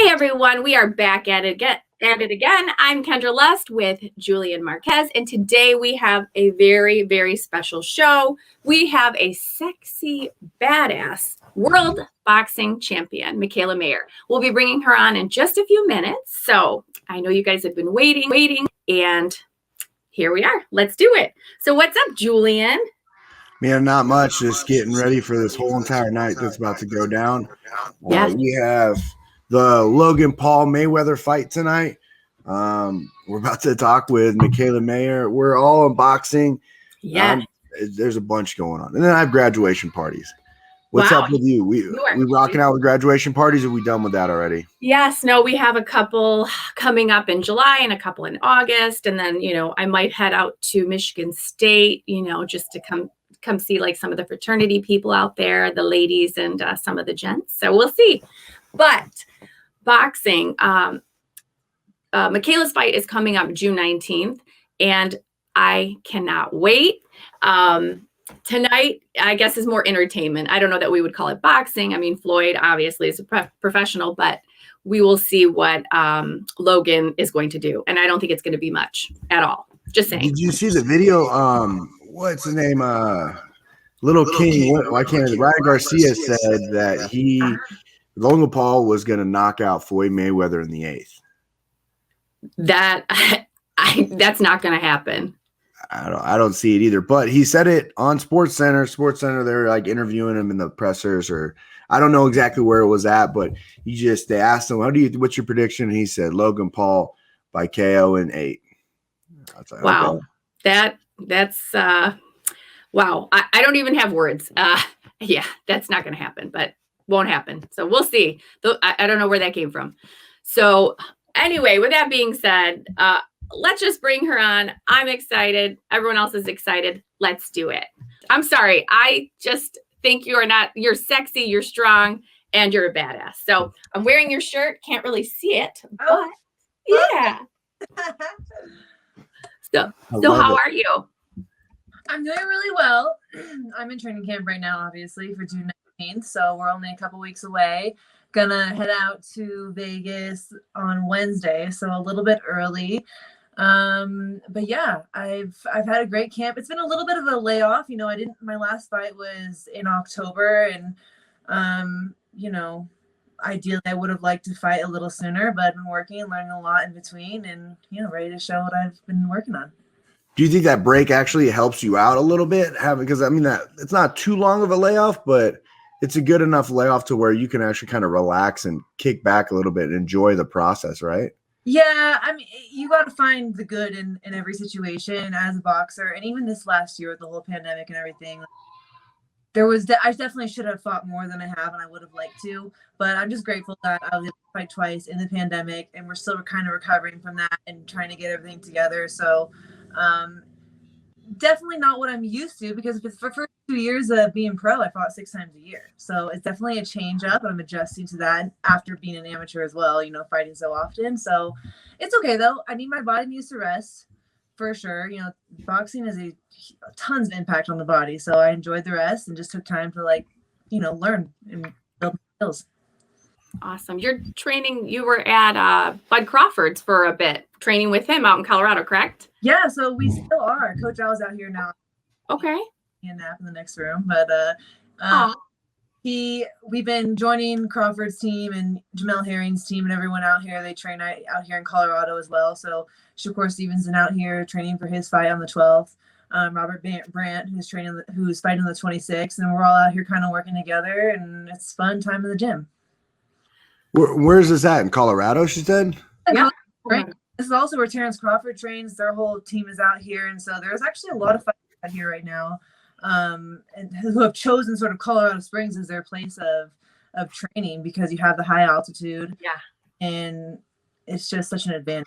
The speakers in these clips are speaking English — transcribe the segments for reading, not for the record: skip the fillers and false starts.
everyone, we are back at it again. I'm Kendra Lust with Julian Marquez, and today we have a very, very special show. We have a sexy, badass world boxing champion, MIKAELA MAYER. We'll be bringing her on in just a few minutes. So I know you guys have been waiting, and here we are. Let's do it. So what's up, Julian? Man, not much. Just getting ready for this whole entire night that's about to go down. We have the Logan Paul Mayweather fight tonight. We're about to talk with MIKAELA MAYER. We're all in boxing. Yeah. There's a bunch going on. And then I have graduation parties. What's up with you? We rocking out with graduation parties, or are we done with that already? Yes, no, we have a couple coming up in July and a couple in August. And then, I might head out to Michigan State, just to come see like some of the fraternity people out there, the ladies and some of the gents. So we'll see. But boxing, MIKAELA's fight is coming up June 19th, and I cannot wait. Tonight, I guess, is more entertainment. I don't know that we would call it boxing. I mean, Floyd obviously is a professional, but we will see what Logan is going to do. And I don't think it's going to be much at all. Just saying. Did you see the video? What's his name? Little King. Ryan Garcia said that Logan Paul was going to knock out Floyd Mayweather in the 8th. That's not going to happen. I don't see it either, but he said it on Sports Center. They're like interviewing him in the pressers, or I don't know exactly where it was at, but they asked him, what's your prediction? And he said Logan Paul by KO in 8. Like, wow. Okay. That's wow. I don't even have words. Yeah, that's not going to happen, but won't happen. So we'll see. I don't know where that came from. So anyway, with that being said, let's just bring her on. I'm excited. Everyone else is excited. Let's do it. I'm sorry. I just think you're sexy, you're strong, and you're a badass. So I'm wearing your shirt. Can't really see it, but yeah. So how are you? I'm doing really well. I'm in training camp right now, obviously, for June 19th. So we're only a couple weeks away. Gonna head out to Vegas on Wednesday, so a little bit early. But yeah, I've had a great camp. It's been a little bit of a layoff. My last fight was in October, and ideally I would have liked to fight a little sooner, but I've been working and learning a lot in between, and ready to show what I've been working on. Do you think that break actually helps you out a little bit? Because that it's not too long of a layoff, but it's a good enough layoff to where you can actually kind of relax and kick back a little bit and enjoy the process, right? Yeah, you got to find the good in every situation as a boxer. And even this last year with the whole pandemic and everything, I definitely should have fought more than I have, and I would have liked to. But I'm just grateful that I was able to fight twice in the pandemic, and we're still kind of recovering from that and trying to get everything together. So definitely not what I'm used to, because for the first 2 years of being pro, I fought 6 times a year. So it's definitely a change up, and I'm adjusting to that after being an amateur as well, fighting so often. So it's okay though. My body needs to rest for sure. Boxing has a tons of impact on the body. So I enjoyed the rest and just took time to learn and build skills. Awesome. You're training, you were at Bud Crawford's for a bit, training with him out in Colorado, correct? Yeah, so we still are. Coach Al's out here now. Okay. A nap in the next room, but we've been joining Crawford's team and Jamel Herring's team and everyone out here. They train out here in Colorado as well. So Shakur Stevenson out here training for his fight on the 12th. Robert Brandt, who's fighting on the 26th, and we're all out here kind of working together, and it's fun time in the gym. Where's this at? In Colorado, she said? Yeah. Right. This is also where Terrence Crawford trains. Their whole team is out here, and so there's actually a lot of fighters out here right now, and who have chosen sort of Colorado Springs as their place of training, because you have the high altitude. Yeah. And it's just such an advantage.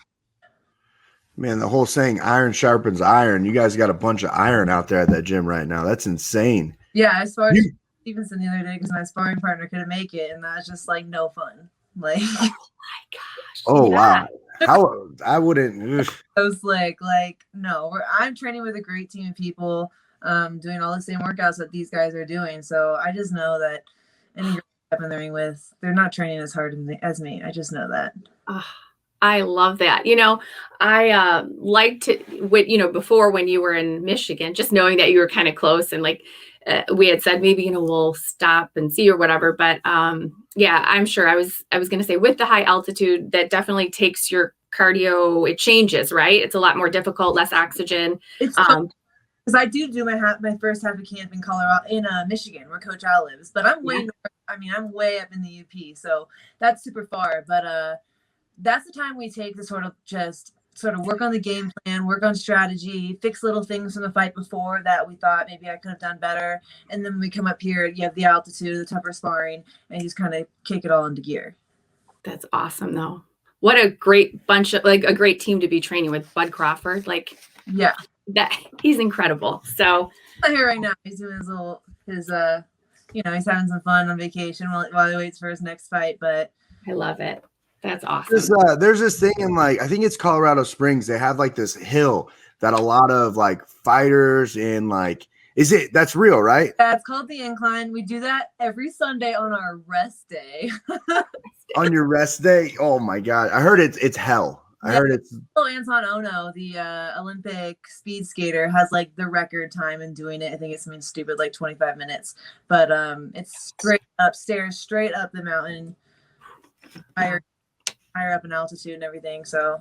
Man, the whole saying "iron sharpens iron." You guys got a bunch of iron out there at that gym right now. That's insane. Yeah, as far as Stevenson the other day, because my sparring partner couldn't make it, and that's just no fun. Oh my gosh. Oh yeah. Wow. I wouldn't. I was like, no. I'm training with a great team of people, doing all the same workouts that these guys are doing. So I just know that any I've been learning with, they're not training as hard as me. I just know that. Ah, I love that. You know, I liked to, before when you were in Michigan, just knowing that you were kind of close and like we had said, maybe, we'll stop and see or whatever. But yeah, I'm sure I was going to say with the high altitude, that definitely takes your cardio, it changes, right? It's a lot more difficult, less oxygen. It's because I do my first half of camp in Colorado, in Michigan, where Coach Al lives. But I'm way north. I mean, I'm way up in the UP, so that's super far. But that's the time we take to sort of work on the game plan, work on strategy, fix little things from the fight before that we thought maybe I could have done better. And then when we come up here, you have the altitude, the tougher sparring, and you just kind of kick it all into gear. That's awesome, though. What a great bunch of, like, a great team to be training with. Bud Crawford, like, yeah, that he's incredible. So I'm here right now. He's doing he's having some fun on vacation while he waits for his next fight. But I love it. That's awesome. There's this thing in, like, I think it's Colorado Springs. They have like this hill that a lot of like fighters and like, that's real, right? Yeah, it's called the Incline. We do that every Sunday on our rest day. On your rest day? Oh my God. I heard it's hell. I heard it's Anton Ono, the Olympic speed skater, has like the record time in doing it. I think it's something stupid like 25 minutes. But it's straight upstairs, straight up the mountain, higher up in altitude and everything. So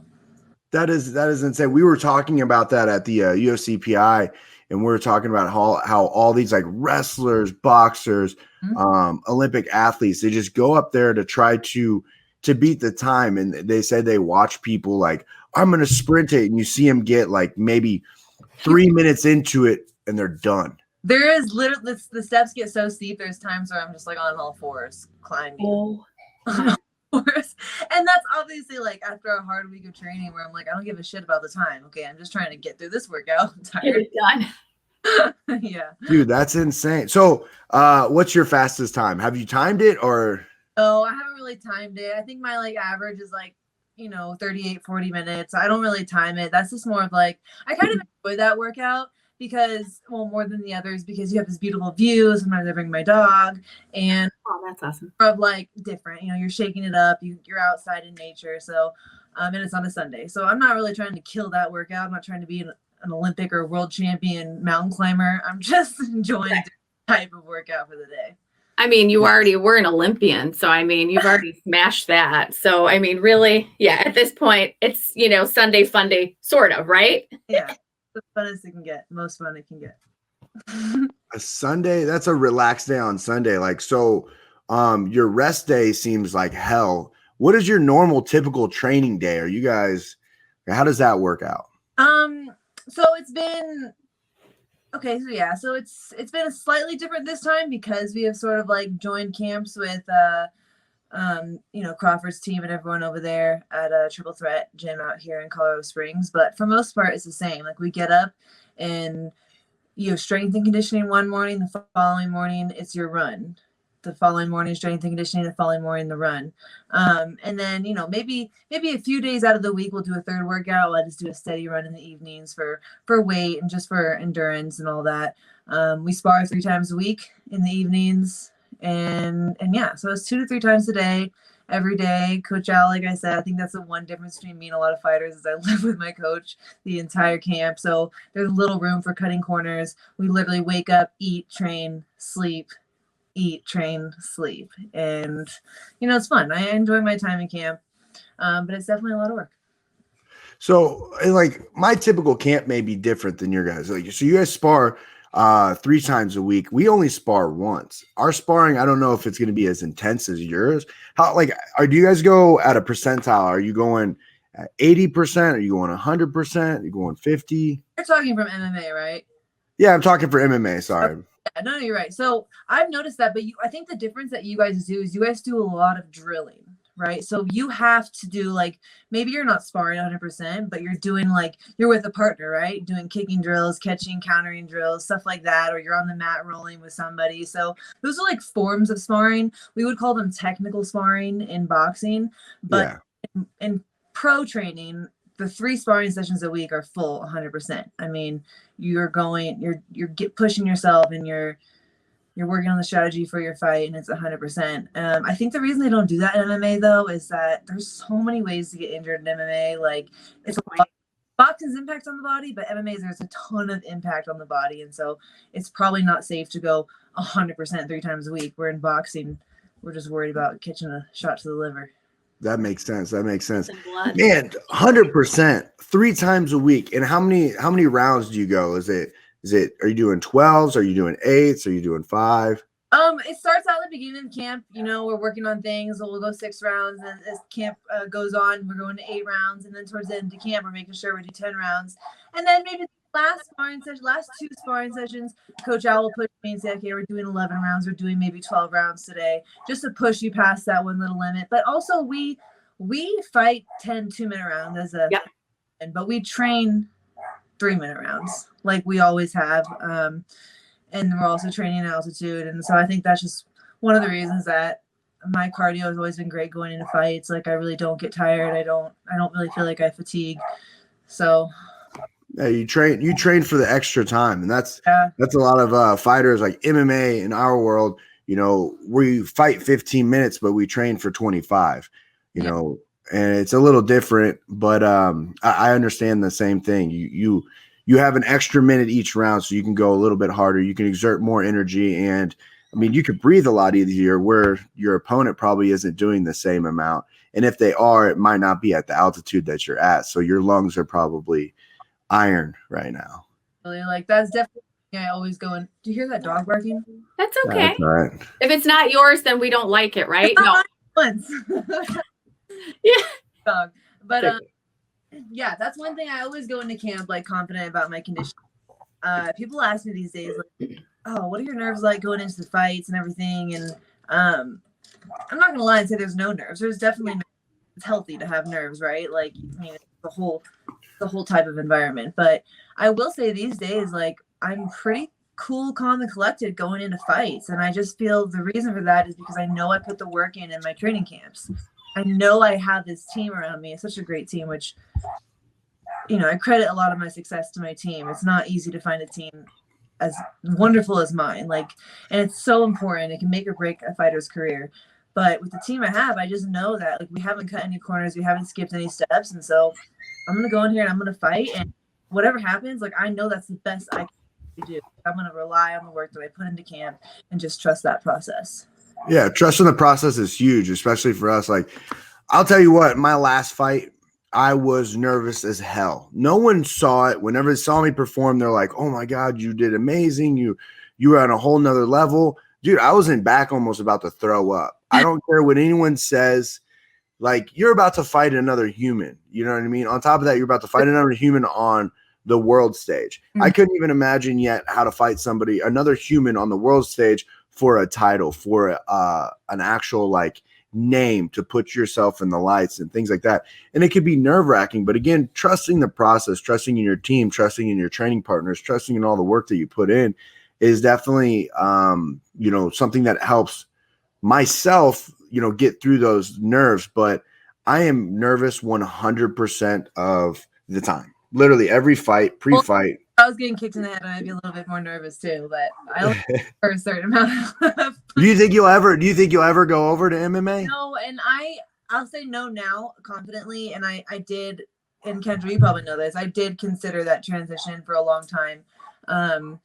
that is insane. We were talking about that at the UFCPI, and we were talking about how all these like wrestlers, boxers, Olympic athletes, they just go up there to try to beat the time. And they said they watch people like, I'm going to sprint it. And you see them get like maybe 3 minutes into it and they're done. There is literally, the steps get so steep. There's times where I'm just like on all fours climbing. Oh. And that's obviously like after a hard week of training where I'm like, I don't give a shit about the time. Okay, I'm just trying to get through this workout. I'm tired. Get it done. Yeah. Dude, that's insane. So what's your fastest time? Have you timed it or? Oh, I haven't really timed it. I think my like average is like, 38, 40 minutes. I don't really time it. That's just more of like, I kind of enjoy that workout because, well, more than the others, because you have this beautiful view. Sometimes I bring my dog and that's awesome. Of like different, you're shaking it up, you're outside in nature. So, and it's on a Sunday. So I'm not really trying to kill that workout. I'm not trying to be an Olympic or world champion mountain climber. I'm just enjoying the type of workout for the day. I mean, you already were an Olympian. So, I mean, you've already smashed that. So, I mean, really, yeah, at this point, it's, Sunday fun day, sort of, right? Yeah. The funnest it can get. Most fun it can get. A Sunday? That's a relaxed day on Sunday. Like, so your rest day seems like hell. What is your normal typical training day? Are you guys, how does that work out? So it's been okay. So yeah, so it's been a slightly different this time because we have sort of like joined camps with Crawford's team and everyone over there at a Triple Threat gym out here in Colorado Springs. But for most part, it's the same. Like we get up and strength and conditioning one morning, the following morning it's your run. The following morning, strength and conditioning, the following morning, the run. And then, maybe a few days out of the week, we'll do a third workout. I'll just do a steady run in the evenings for weight and just for endurance and all that. We spar 3 times a week in the evenings. And yeah, so it's 2 to 3 times a day, every day. Coach Al, like I said, I think that's the one difference between me and a lot of fighters is I live with my coach the entire camp. So there's little room for cutting corners. We literally wake up, eat, train, sleep, eat, train, sleep. And, it's fun. I enjoy my time in camp, but it's definitely a lot of work. So like my typical camp may be different than your guys. Like, so you guys spar 3 times a week. We only spar once. Our sparring, I don't know if it's going to be as intense as yours. Do you guys go at a percentile? Are you going at 80%? Are you going 100%? Are you going 50? You're talking from MMA, right? Yeah, I'm talking for MMA. Sorry. Yeah, no, you're right. So I've noticed that, but I think the difference that you guys do is you guys do a lot of drilling, right? So you have to do like, maybe you're not sparring 100%, but you're doing like, you're with a partner, right? Doing kicking drills, catching, countering drills, stuff like that, or you're on the mat rolling with somebody. So those are like forms of sparring. We would call them technical sparring in boxing, but in pro training, the 3 sparring sessions a week are full 100%. I mean, you're pushing yourself and you're you're working on the strategy for your fight, and it's 100%. I think the reason they don't do that in MMA though is that there's so many ways to get injured in MMA. Like it's a lot. Boxing's impact on the body, but MMA there's a ton of impact on the body, and so it's probably not safe to go 100% 3 times a week. Where in boxing, we're just worried about catching a shot to the liver. That makes sense. That makes sense. Blood. Man, 100%, 3 times a week. And how many rounds do you go? Is it? Are you doing 12s? Are you doing 8s? Are you doing 5? It starts out at the beginning of camp. You know, we're working on things. So we'll go 6 rounds, and as camp goes on, we're going to 8 rounds, and then towards the end of camp, we're making sure we do 10 rounds, and then maybe last 2 sparring sessions, Coach Al will push me and say, okay, we're doing 11 rounds. We're doing maybe 12 rounds today, just to push you past that one little limit. But also, we fight 10 2-minute rounds as a, but we train 3-minute rounds like we always have. And we're also training in altitude. And so I think that's just one of the reasons that my cardio has always been great going into fights. Like I really don't get tired. I don't really feel like I fatigue. So yeah, you train for the extra time. And that's a lot of fighters like MMA in our world, you know, we fight 15 minutes, but we train for 25, you know, and it's a little different, but I understand the same thing. You have an extra minute each round, so you can go a little bit harder. You can exert more energy, and I mean, you could breathe a lot easier where your opponent probably isn't doing the same amount. And if they are, it might not be at the altitude that you're at. So your lungs are probably iron right now. Really, like that's definitely I always go in. Do you hear that dog barking? That's okay. That's right. If it's not yours, then we don't like it, right? No. Once. Yeah. Dog. But yeah, that's one thing. I always go into camp like confident about my condition. People ask me these days, like, "Oh, what are your nerves like going into the fights and everything?" And I'm not gonna lie and say there's no nerves. There's definitely it's healthy to have nerves, right? Like, I mean, it's the whole type of environment. But I will say these days, like, I'm pretty cool, calm, and collected going into fights, and I just feel the reason for that is because I know I put the work in my training camps. I know I have this team around me. It's such a great team, which, you know, I credit a lot of my success to my team. It's not easy to find a team as wonderful as mine. Like, and it's so important. It can make or break a fighter's career. But with the team I have, I just know that like we haven't cut any corners, we haven't skipped any steps, and so I'm gonna go in here and I'm gonna fight, and whatever happens, like I know that's the best I can do. I'm gonna rely on the work that I put into camp and just trust that process. Yeah, trusting the process is huge, especially for us. Like, I'll tell you what, my last fight, I was nervous as hell. No one saw it. Whenever they saw me perform, they're like, "Oh my God, you did amazing. You were on a whole nother level." Dude, I was in back almost about to throw up. I don't care what anyone says. Like, you're about to fight another human. You know what I mean? On top of that, you're about to fight another human on the world stage. I couldn't even imagine yet how to fight another human on the world stage for a title, for an actual like name to put yourself in the lights and things like that. And it could be nerve-wracking, but again, trusting the process, trusting in your team, trusting in your training partners, trusting in all the work that you put in is definitely, you know, something that helps myself, you know, get through those nerves. But I am nervous 100% of the time. Literally every fight, pre-fight. I was getting kicked in the head, and I'd be a little bit more nervous too. But I only for a certain amount of. Do you think you'll ever go over to MMA? No, and I'll say no now confidently. And I did, and Kendra, you probably know this. I did consider that transition for a long time,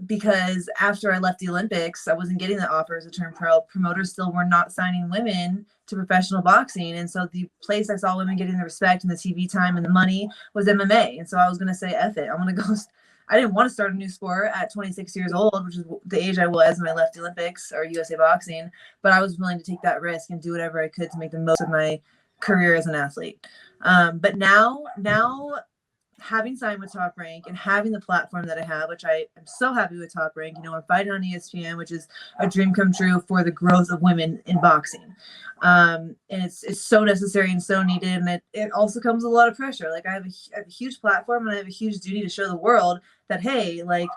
because after I left the Olympics, I wasn't getting the offers to turn pro. Promoters still were not signing women to professional boxing, and so the place I saw women getting the respect and the TV time and the money was MMA. And so I was gonna say, F it, I'm gonna go. I didn't want to start a new sport at 26 years old, which is the age I was when I left the Olympics or USA Boxing, but I was willing to take that risk and do whatever I could to make the most of my career as an athlete. But now having signed with Top Rank and having the platform that I have, which I am so happy with Top Rank, you know, I'm fighting on ESPN, which is a dream come true for the growth of women in boxing. And it's so necessary and so needed. And it also comes with a lot of pressure. Like I have a huge platform, and I have a huge duty to show the world that, hey, like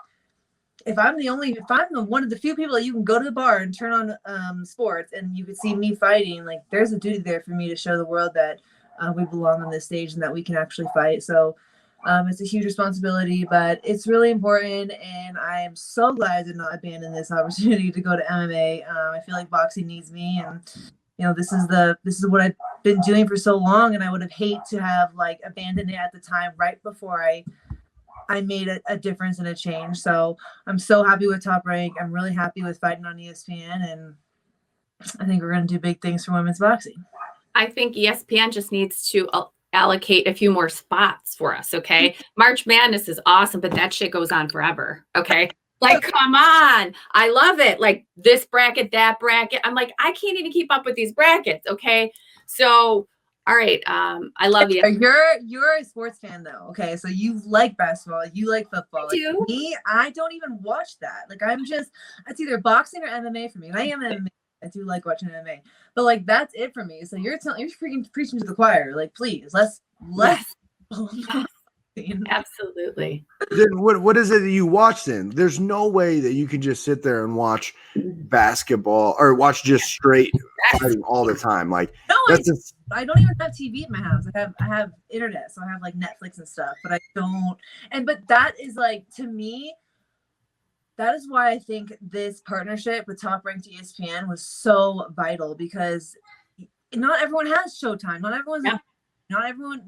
if I'm one of the few people that you can go to the bar and turn on sports and you could see me fighting, like there's a duty there for me to show the world that we belong on this stage and that we can actually fight. So It's a huge responsibility, but it's really important, and I am so glad I did not abandon this opportunity to go to MMA. I feel like boxing needs me, and this is what I've been doing for so long, and I would have hate to have like abandoned it at the time right before I made a difference and a change. So I'm so happy with Top Rank. I'm really happy with fighting on ESPN, and I think we're going to do big things for women's boxing. I think ESPN just needs to allocate a few more spots for us. Okay. March Madness is awesome, but that shit goes on forever. Okay. Like, come on. I love it. Like this bracket, that bracket. I'm like, I can't even keep up with these brackets. Okay. So, all right. I love you. You're a sports fan though. Okay. So you like basketball, you like football. I do. Like me, I don't even watch that. Like it's either boxing or MMA for me. And I am MMA. I do like watching MMA, but like that's it for me. So you're freaking preaching to the choir. Like, please, let's. Absolutely. Then what is it that you watch then? There's no way that you can just sit there and watch basketball or watch just straight fighting all the time. Like, no, that's I don't even have TV at my house. I have internet, so I have like Netflix and stuff, but I don't. But that is like, to me, that is why I think this partnership with Top Ranked ESPN was so vital, because not everyone has Showtime. Not everyone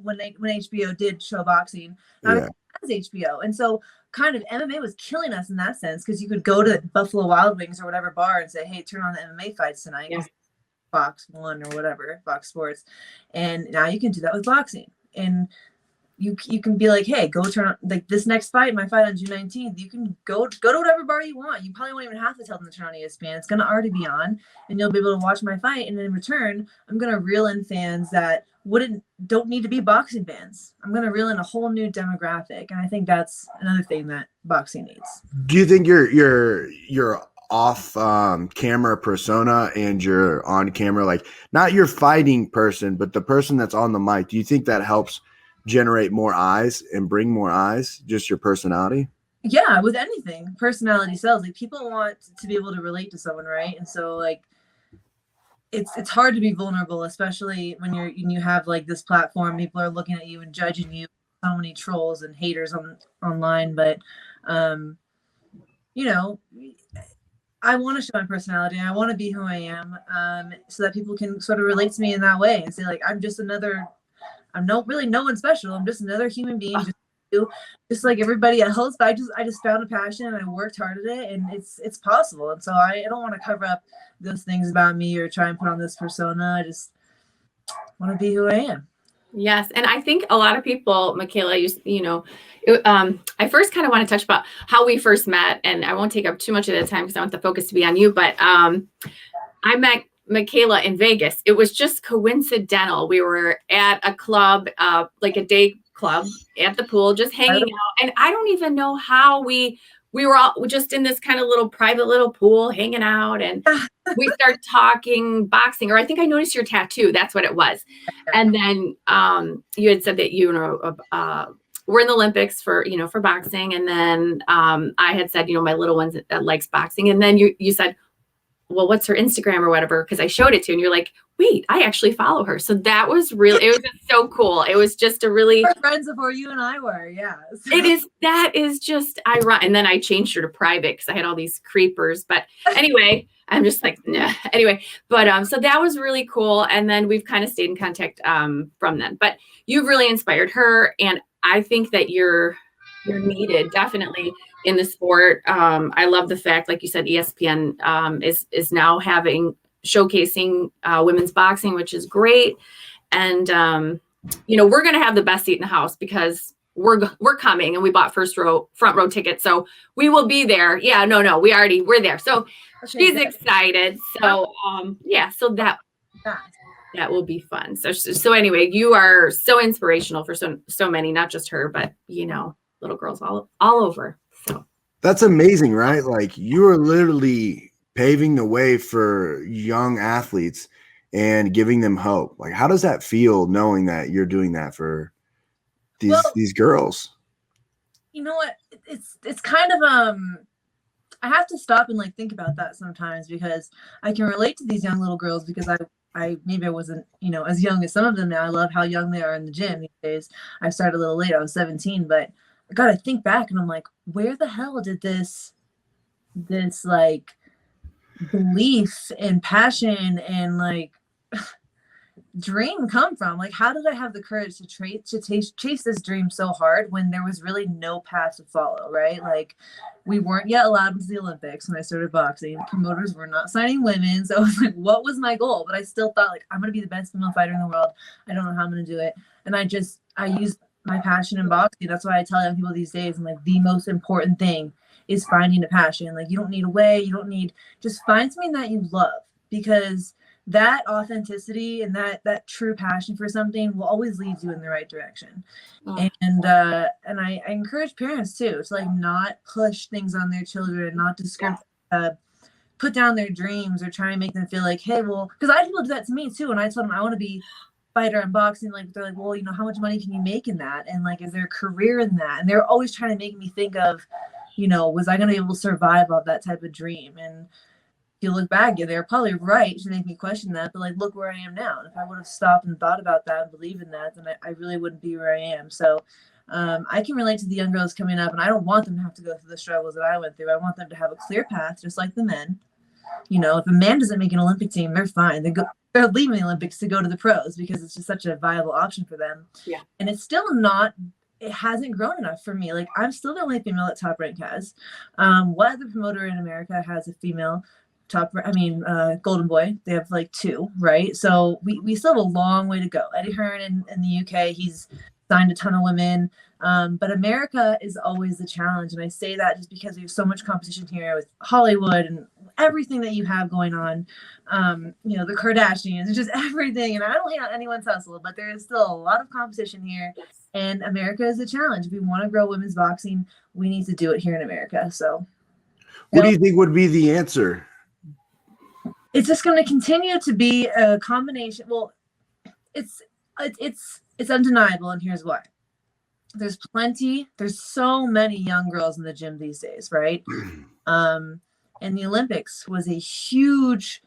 when HBO did show boxing, not everyone has HBO. And so kind of MMA was killing us in that sense, because you could go to Buffalo Wild Wings or whatever bar and say, hey, turn on the MMA fights tonight. Yeah. Fox 1 or whatever, Fox Sports. And now you can do that with boxing. And you can be like, hey, go turn on, like this next fight, my fight on June 19th, you can go to whatever bar you want. You probably won't even have to tell them to turn on ESPN. It's going to already be on, and you'll be able to watch my fight. And in return, I'm going to reel in fans that don't need to be boxing fans. I'm going to reel in a whole new demographic. And I think that's another thing that boxing needs. Do you think your off camera persona and your on camera, like not your fighting person, but the person that's on the mic, do you think that helps generate more eyes and bring more eyes, just your personality? Yeah, with anything, personality sells. Like, people want to be able to relate to someone, right? And so like it's hard to be vulnerable, especially when you have like this platform. People are looking at you and judging you. So many trolls and haters online, but I want to show my personality. I want to be who I am, so that people can sort of relate to me in that way and say, like, I'm really no one special. I'm just another human being, just like everybody else. But I just found a passion, and I worked hard at it, and it's possible. And so I don't want to cover up those things about me or try and put on this persona. I just want to be who I am. Yes. And I think a lot of people, Michaela, I first kind of want to touch about how we first met, and I won't take up too much of the time because I want the focus to be on you, but I met MIKAELA in Vegas. It was just coincidental. We were at a club, like a day club at the pool, just hanging out. And I don't even know how we were all just in this kind of little private little pool hanging out, and we start talking boxing, or I think I noticed your tattoo. That's what it was. And then you had said that we're in the Olympics for boxing. And then I had said, my little one likes boxing. And then you said, well, what's her Instagram or whatever? Because I showed it to you, and you're like, wait, I actually follow her. So that was really, it was just so cool. It was just a really. We're friends before you and I were, yeah. That is just ironic. And then I changed her to private because I had all these creepers. But anyway, I'm just like, nah. Anyway, but so that was really cool. And then we've kind of stayed in contact from then. But you've really inspired her. And I think that you're needed definitely in the sport. I love the fact, like you said, ESPN is now showcasing women's boxing, which is great. And we're going to have the best seat in the house because we're coming, and we bought front row tickets, so we will be there. Yeah, no, we're there. So she's excited. So so that will be fun. So anyway, you are so inspirational for so many, not just her, but little girls all over. So that's amazing, right? Like, you are literally paving the way for young athletes and giving them hope. Like, how does that feel, knowing that you're doing that for these girls? You know what? It's kind of I have to stop and like think about that sometimes, because I can relate to these young little girls, because maybe I wasn't, as young as some of them now. I love how young they are in the gym these days. I started a little late. I was 17, but God, I think back and I'm like, where the hell did this like belief and passion and like dream come from? Like, how did I have the courage to chase this dream so hard when there was really no path to follow, right? Like, we weren't yet allowed into the Olympics when I started boxing. Promoters were not signing women. So I was like, what was my goal? But I still thought, like, I'm going to be the best female fighter in the world. I don't know how I'm going to do it. And I used my passion in boxing. That's why I tell young people these days, I'm like, the most important thing is finding a passion. Like, you don't need a way. You don't need, just find something that you love, because that authenticity and that true passion for something will always lead you in the right direction. And I encourage parents too to like not push things on their children, not to put down their dreams or try and make them feel like, hey, well, because I had people do that to me too. And I told them I want to be fighter in boxing. Like, they're like, well, how much money can you make in that? And like, is there a career in that? And they're always trying to make me think of, was I going to be able to survive off that type of dream? And you look back, they're probably right to make me question that, but like, look where I am now. And if I would have stopped and thought about that and believed in that, then I really wouldn't be where I am. So I can relate to the young girls coming up, and I don't want them to have to go through the struggles that I went through. I want them to have a clear path, just like the men. If a man doesn't make an Olympic team, they're fine. They're leaving the Olympics to go to the pros because it's just such a viable option for them. Yeah. And it's still it hasn't grown enough for me. Like, I'm still the only female that Top Rank has. What other promoter in America has a female Golden Boy? They have like 2, right? So we still have a long way to go. Eddie Hearn in the UK, he's signed a ton of women. But America is always the challenge. And I say that just because we have so much competition here with Hollywood and everything that you have going on. The Kardashians and just everything. And I don't hate on anyone's hustle, but there is still a lot of competition here. Yes. And America is a challenge. If we want to grow women's boxing, we need to do it here in America. So what do you think would be the answer? It's just going to continue to be a combination. Well, it's undeniable, and here's why. There's so many young girls in the gym these days, right? And the Olympics was a huge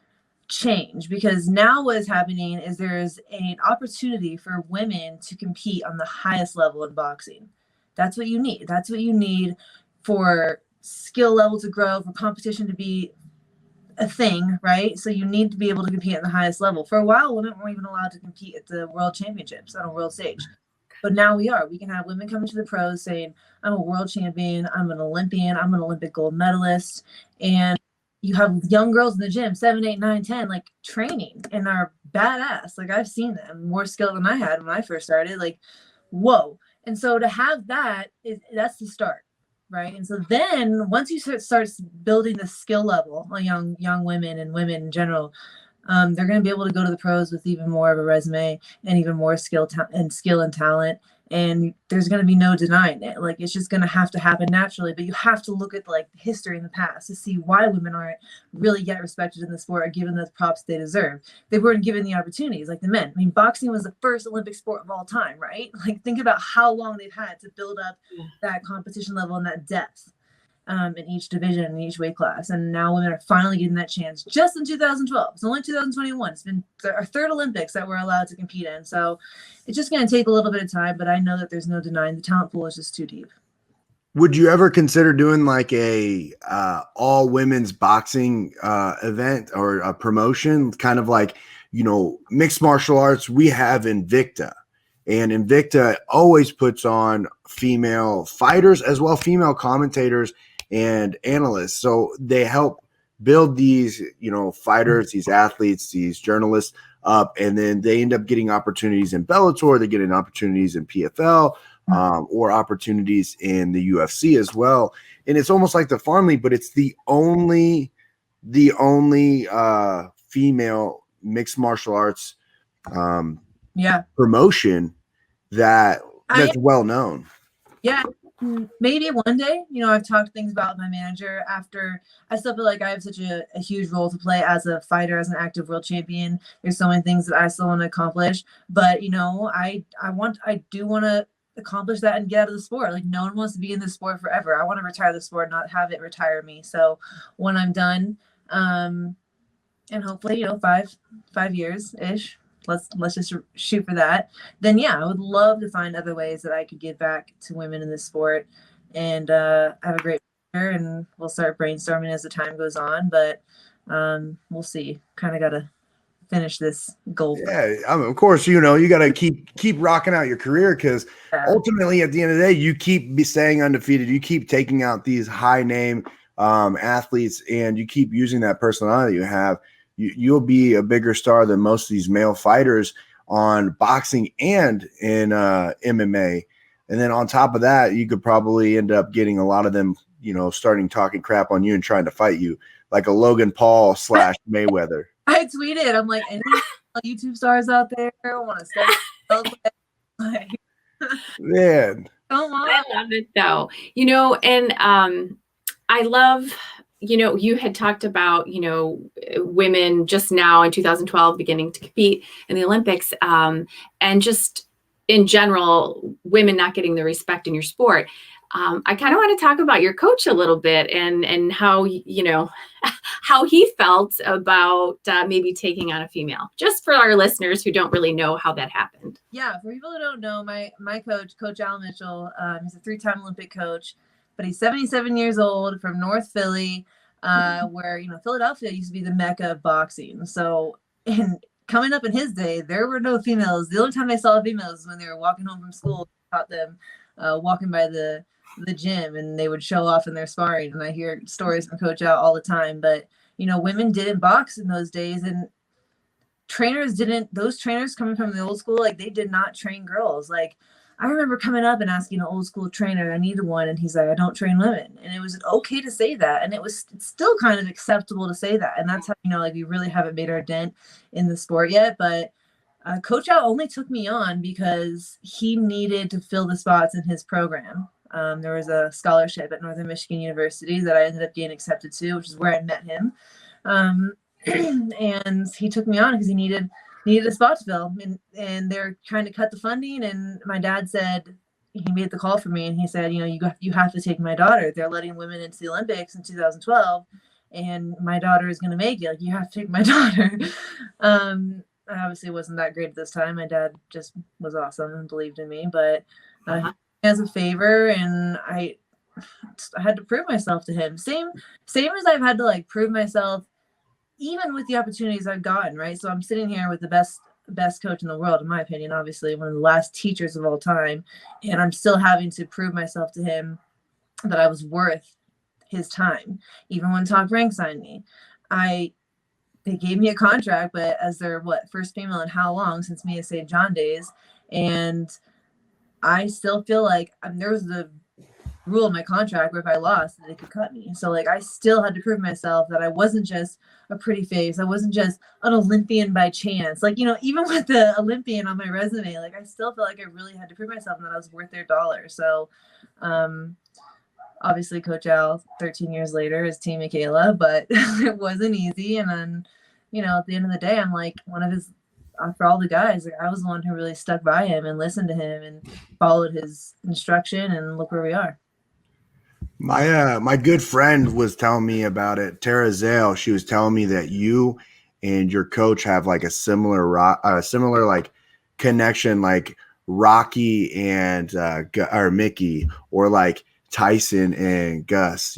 change, because now what is happening is there's an opportunity for women to compete on the highest level in boxing. That's what you need. That's what you need for skill level to grow, for competition to be a thing, right? So you need to be able to compete at the highest level. For a while, women weren't even allowed to compete at the world championships on a world stage. But now we are. We can have women coming to the pros saying, I'm a world champion, I'm an Olympian, I'm an Olympic gold medalist. And you have young girls in the gym, 7, 8, 9, 10, like training and are badass. Like, I've seen them, more skill than I had when I first started. Like, whoa. And so to have that's the start. Right. And so then once you start building the skill level on young women and women in general, they're going to be able to go to the pros with even more of a resume and even more skill and talent. And there's going to be no denying it. Like, it's just going to have to happen naturally. But you have to look at like history in the past to see why women aren't really yet respected in the sport or given the props they deserve. They weren't given the opportunities like the men. I mean, boxing was the first Olympic sport of all time, right? Like, think about how long they've had to build up that competition level and that depth in each division, in each weight class. And now women are finally getting that chance just in 2012. It's only 2021. It's been our 3rd Olympics that we're allowed to compete in. So it's just going to take a little bit of time, but I know that there's no denying the talent pool is just too deep. Would you ever consider doing like a all women's boxing event or a promotion, kind of like, mixed martial arts? We have Invicta, and Invicta always puts on female fighters as well, female commentators and analysts. So they help build these, fighters, these athletes, these journalists up, and then they end up getting opportunities in Bellator. They're getting opportunities in PFL, or opportunities in the UFC as well. And it's almost like the Farm League, but it's the only female mixed martial arts promotion that's well known. Yeah, maybe one day. I've talked things about my manager after. I still feel like I have such a huge role to play as a fighter, as an active world champion. There's so many things that I still want to accomplish, but I do want to accomplish that and get out of the sport. Like, no one wants to be in the sport forever. I want to retire the sport, not have it retire me. So when I'm done, and hopefully, 5 years ish. Let's just shoot for that. Then yeah, I would love to find other ways that I could give back to women in this sport, and have a great future. And we'll start brainstorming as the time goes on, but we'll see. Kind of got to finish this goal. Yeah, I mean, of course, you got to keep rocking out your career, because ultimately, at the end of the day, you keep staying undefeated. You keep taking out these high name athletes, and you keep using that personality you have. You'll be a bigger star than most of these male fighters on boxing and in MMA. And then on top of that, you could probably end up getting a lot of them, starting talking crap on you and trying to fight you, like a Logan Paul / Mayweather. I tweeted, I'm like, any YouTube stars out there want to start? Like, Man, come on. I love it though. And I love, you had talked about, women just now in 2012 beginning to compete in the Olympics, and just in general, women not getting the respect in your sport. I kind of want to talk about your coach a little bit, and how, how he felt about maybe taking on a female, just for our listeners who don't really know how that happened. Yeah, for people who don't know, my coach, Coach Al Mitchell, he's a 3-time Olympic coach, but he's 77 years old, from North Philly, where, Philadelphia used to be the mecca of boxing. So, and coming up in his day, there were no females. The only time I saw females was when they were walking home from school. I taught them walking by the gym, and they would show off in their sparring. And I hear stories from Coach Al all the time. But, women didn't box in those days, and those trainers coming from the old school, like, they did not train girls. Like, I remember coming up and asking an old school trainer, I needed one, and he's like, I don't train women. And it was okay to say that, and it's still kind of acceptable to say that. And that's how, we really haven't made our dent in the sport yet. But Coach Al only took me on because he needed to fill the spots in his program. There was a scholarship at Northern Michigan University that I ended up getting accepted to, which is where I met him. And he took me on because he needed a spot to fill, and they're trying to cut the funding. And my dad said, he made the call for me, and he said, you have to take my daughter. They're letting women into the Olympics in 2012, and my daughter is going to make it. Like, you have to take my daughter. I obviously wasn't that great at this time. My dad just was awesome and believed in me, but as a favor, and I had to prove myself to him. Same as I've had to prove myself, even with the opportunities I've gotten, right? So I'm sitting here with the best coach in the world, in my opinion, obviously one of the last teachers of all time, and I'm still having to prove myself to him that I was worth his time. Even when Top Rank signed me, they gave me a contract, but as their first female in how long, since Mia St. John days, and I still feel like there was the rule in my contract where if I lost, they could cut me. So I still had to prove myself that I wasn't just a pretty face. I wasn't just an Olympian by chance. Even with the Olympian on my resume, I still felt like I really had to prove myself and that I was worth their dollar. So obviously Coach Al, 13 years later, is Team MIKAELA, but it wasn't easy. And then, at the end of the day, I'm one of his, for all the guys, I was the one who really stuck by him and listened to him and followed his instruction, and look where we are. My good friend was telling me about it. Tara Zale, she was telling me that you and your coach have a similar connection, like Rocky and or Mickey, or Tyson and Gus,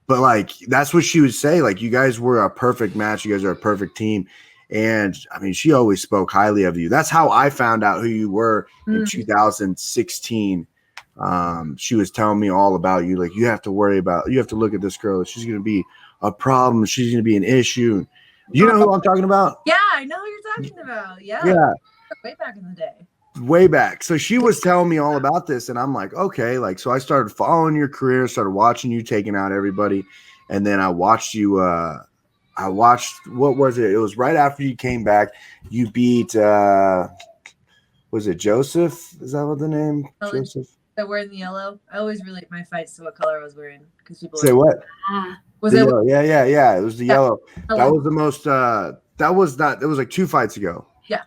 but that's what she would say. You guys were a perfect match. You guys are a perfect team. And I mean, she always spoke highly of you. That's how I found out who you were in 2016. She was telling me all about you. You have to look at this girl. She's going to be a problem. She's going to be an issue. You know who I'm talking about? Yeah, I know who you're talking about. Yeah. Way back in the day. Way back. So she was telling me all about this, and I'm like, okay. So I started following your career, started watching you taking out everybody. And then I watched you, what was it? It was right after you came back. You beat, was it Joseph? Is that what the name? Joseph? That wearing the yellow. I always relate my fights to what color I was wearing, because people say what? Was it? Yellow. Yeah. It was the yellow. That was the most. That was not. It was 2 fights ago. Yeah.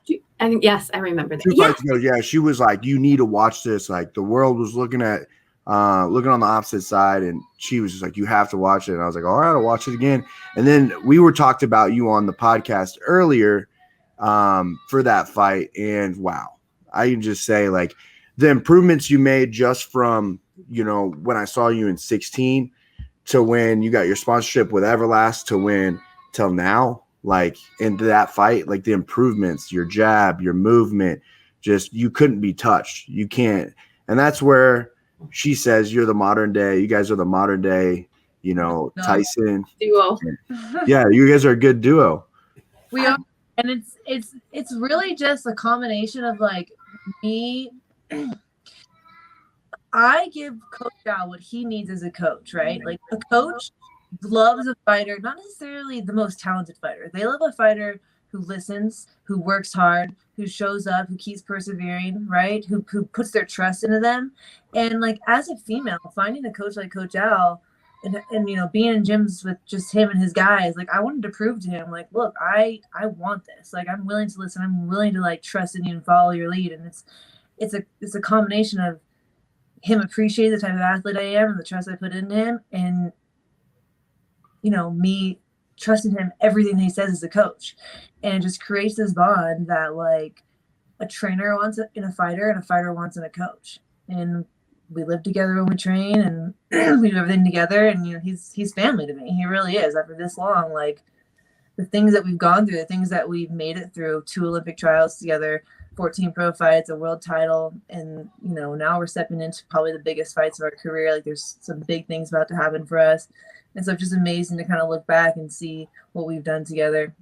Yes, I remember that. 2 fights ago. Yeah, she was like, "You need to watch this." The world was looking at looking on the opposite side, and she was just like, you have to watch it. And I was like, all right, I'll watch it again. And then we were talked about you on the podcast earlier for that fight. And wow, I can just say like the improvements you made just from, when I saw you in 16 to when you got your sponsorship with Everlast to when till now, like into that fight, like the improvements, your jab, your movement, just you couldn't be touched. You can't. And that's where she says you're the modern day. You guys are the modern day, Tyson duo. Yeah, you guys are a good duo. We are, and it's really just a combination of like me. I give Coach Al what he needs as a coach, right? Like a coach loves a fighter, not necessarily the most talented fighter. They love a fighter who listens, who works hard, who shows up, who keeps persevering, right? Who puts their trust into them. And like as a female, finding a coach like Coach Al and being in gyms with just him and his guys, like I wanted to prove to him, like, look, I want this. Like I'm willing to listen. I'm willing to like trust in you and follow your lead. And it's a combination of him appreciating the type of athlete I am and the trust I put into him, and me trusting him everything he says as a coach. And it just creates this bond that like a trainer wants in a fighter and a fighter wants in a coach. And we live together when we train, and we do everything together. And he's family to me. He really is. After this long, like the things that we've gone through, the things that we've made it through, 2 Olympic trials together, 14 pro fights, a world title, and now we're stepping into probably the biggest fights of our career. Like there's some big things about to happen for us, and so it's just amazing to kind of look back and see what we've done together.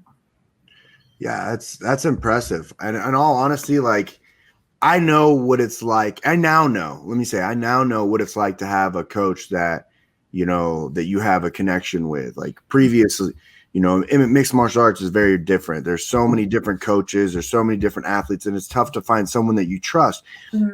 Yeah, that's impressive. And in all honesty, like I know what it's like. I now know what it's like to have a coach that that you have a connection with. Like previously, mixed martial arts is very different. There's so many different coaches. There's so many different athletes, and it's tough to find someone that you trust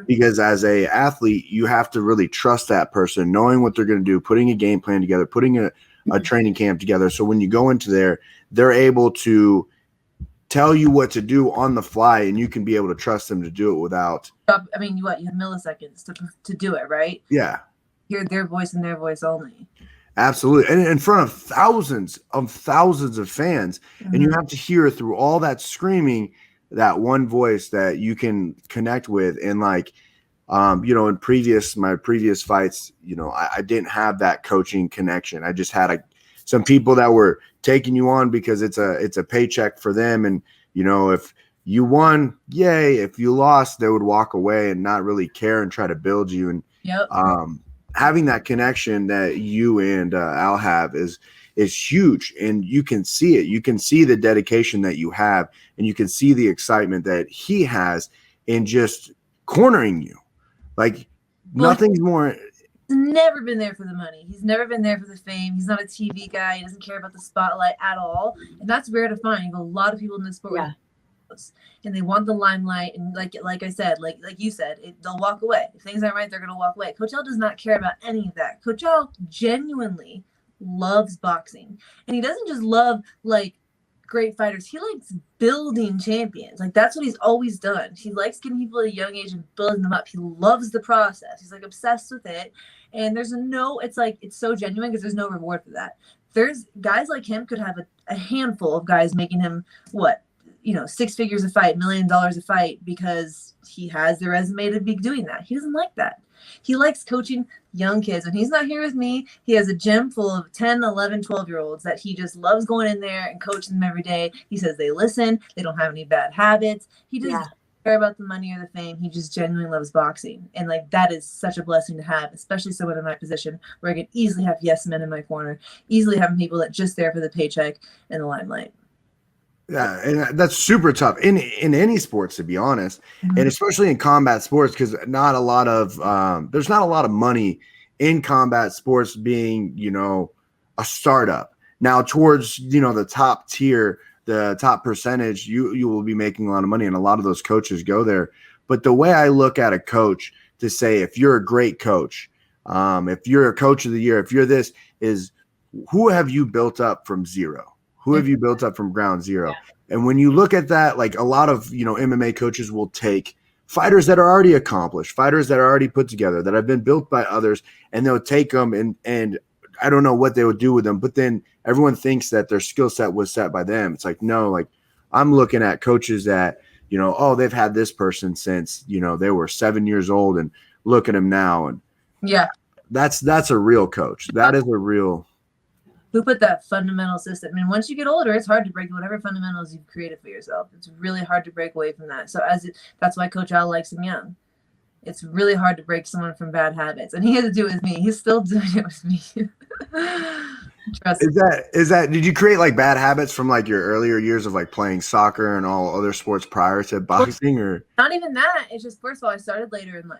because as a athlete, you have to really trust that person, knowing what they're going to do, putting a game plan together, putting a training camp together. So when you go into there, they're able to tell you what to do on the fly, and you can be able to trust them to do it without. I mean, you have milliseconds to do it, right? Yeah. Hear their voice and their voice only. Absolutely. And in front of thousands of fans. And you have to hear through all that screaming, that one voice that you can connect with. And like, in my previous fights, I didn't have that coaching connection. I just had some people that were taking you on because it's a paycheck for them. And, if you won, yay. If you lost, they would walk away and not really care and try to build you. And, yep. Having that connection that you and Al have is huge, and you can see it. You can see the dedication that you have, and you can see the excitement that he has in just cornering you. Like nothing's more. He's never been there for the money. He's never been there for the fame. He's not a TV guy. He doesn't care about the spotlight at all, and that's rare to find. You have a lot of people in this sport. Yeah. And they want the limelight, and like I said, like you said, they'll walk away. If things aren't right, they're gonna walk away. Coach L does not care about any of that. Coach L genuinely loves boxing, and he doesn't just love like great fighters. He likes building champions. Like that's what he's always done. He likes getting people at a young age and building them up. He loves the process. He's like obsessed with it. And it's so genuine because there's no reward for that. There's guys like him could have a handful of guys making him 6 figures a fight, $1 million a fight, because he has the resume to be doing that. He doesn't like that. He likes coaching young kids. When he's not here with me, he has a gym full of 10, 11, 12-year-olds that he just loves going in there and coaching them every day. He says they listen. They don't have any bad habits. He doesn't care about the money or the fame. He just genuinely loves boxing. And like that is such a blessing to have, especially someone in my position where I can easily have yes men in my corner, easily having people that just there for the paycheck and the limelight. Yeah, and that's super tough in any sports, to be honest, and especially in combat sports, because there's not a lot of money in combat sports being, a startup. Now, towards the top tier, the top percentage, you will be making a lot of money, and a lot of those coaches go there. But the way I look at a coach to say, if you're a great coach, if you're a coach of the year, if you're this, is who have you built up from zero? Who have you built up from ground zero? Yeah. And when you look at that, like a lot of, MMA coaches will take fighters that are already accomplished, fighters that are already put together, that have been built by others, and they'll take them and I don't know what they would do with them, but then everyone thinks that their skill set was set by them. It's like, no, like I'm looking at coaches that, oh, they've had this person since, they were 7 years old, and look at them now. And yeah, that's a real coach. That is a real. Who put that fundamental system? I mean, once you get older, it's hard to break whatever fundamentals you've created for yourself. It's really hard to break away from that. So that's why Coach Al likes him young. It's really hard to break someone from bad habits, and he had to do it with me. He's still doing it with me. Trust me. Is that did you create like bad habits from like your earlier years of like playing soccer and all other sports prior to boxing, or not even that? It's just, first of all, I started later in life.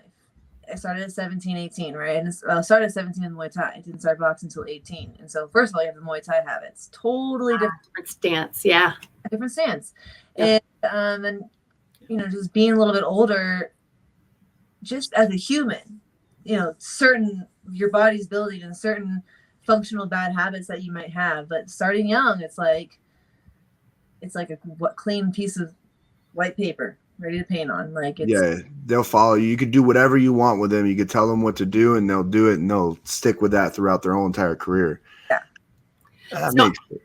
I started at 17, 18, right? And I started at 17 in Muay Thai. I didn't start boxing until 18. And so, first of all, you have the Muay Thai habits. Totally different stance. Yeah. Different stance. Yeah. And just being a little bit older, just as a human, your body's building and certain functional bad habits that you might have. But starting young, it's like a clean piece of white paper ready to paint on. Like, they'll follow you. You could do whatever you want with them. You could tell them what to do, and they'll do it, and they'll stick with that throughout their whole entire career. Yeah. That makes sense.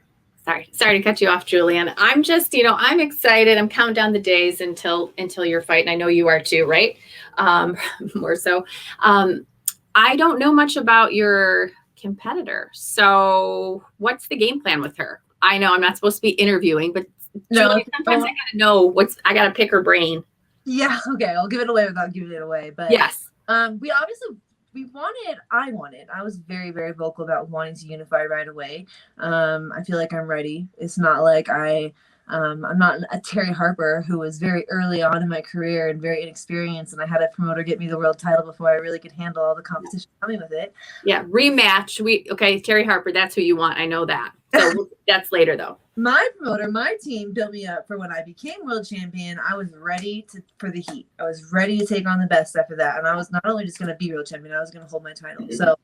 Sorry to cut you off, Julian. I'm just, I'm excited. I'm counting down the days until your fight. And I know you are too, right? More so. I don't know much about your competitor. So what's the game plan with her? I know I'm not supposed to be interviewing, but no, Julian, sometimes I gotta know I gotta pick her brain. Yeah. Okay. I'll give it away without giving it away. But yes. I was very, very vocal about wanting to unify right away. I feel like I'm ready. It's not like I'm not a Terry Harper who was very early on in my career and very inexperienced, and I had a promoter get me the world title before I really could handle all the competition coming with it. Yeah, rematch. Terry Harper, that's who you want. I know that. So that's later though. My promoter, my team built me up for when I became world champion. I was ready for the heat. I was ready to take on the best after that. And I was not only just going to be world champion, I was going to hold my title. So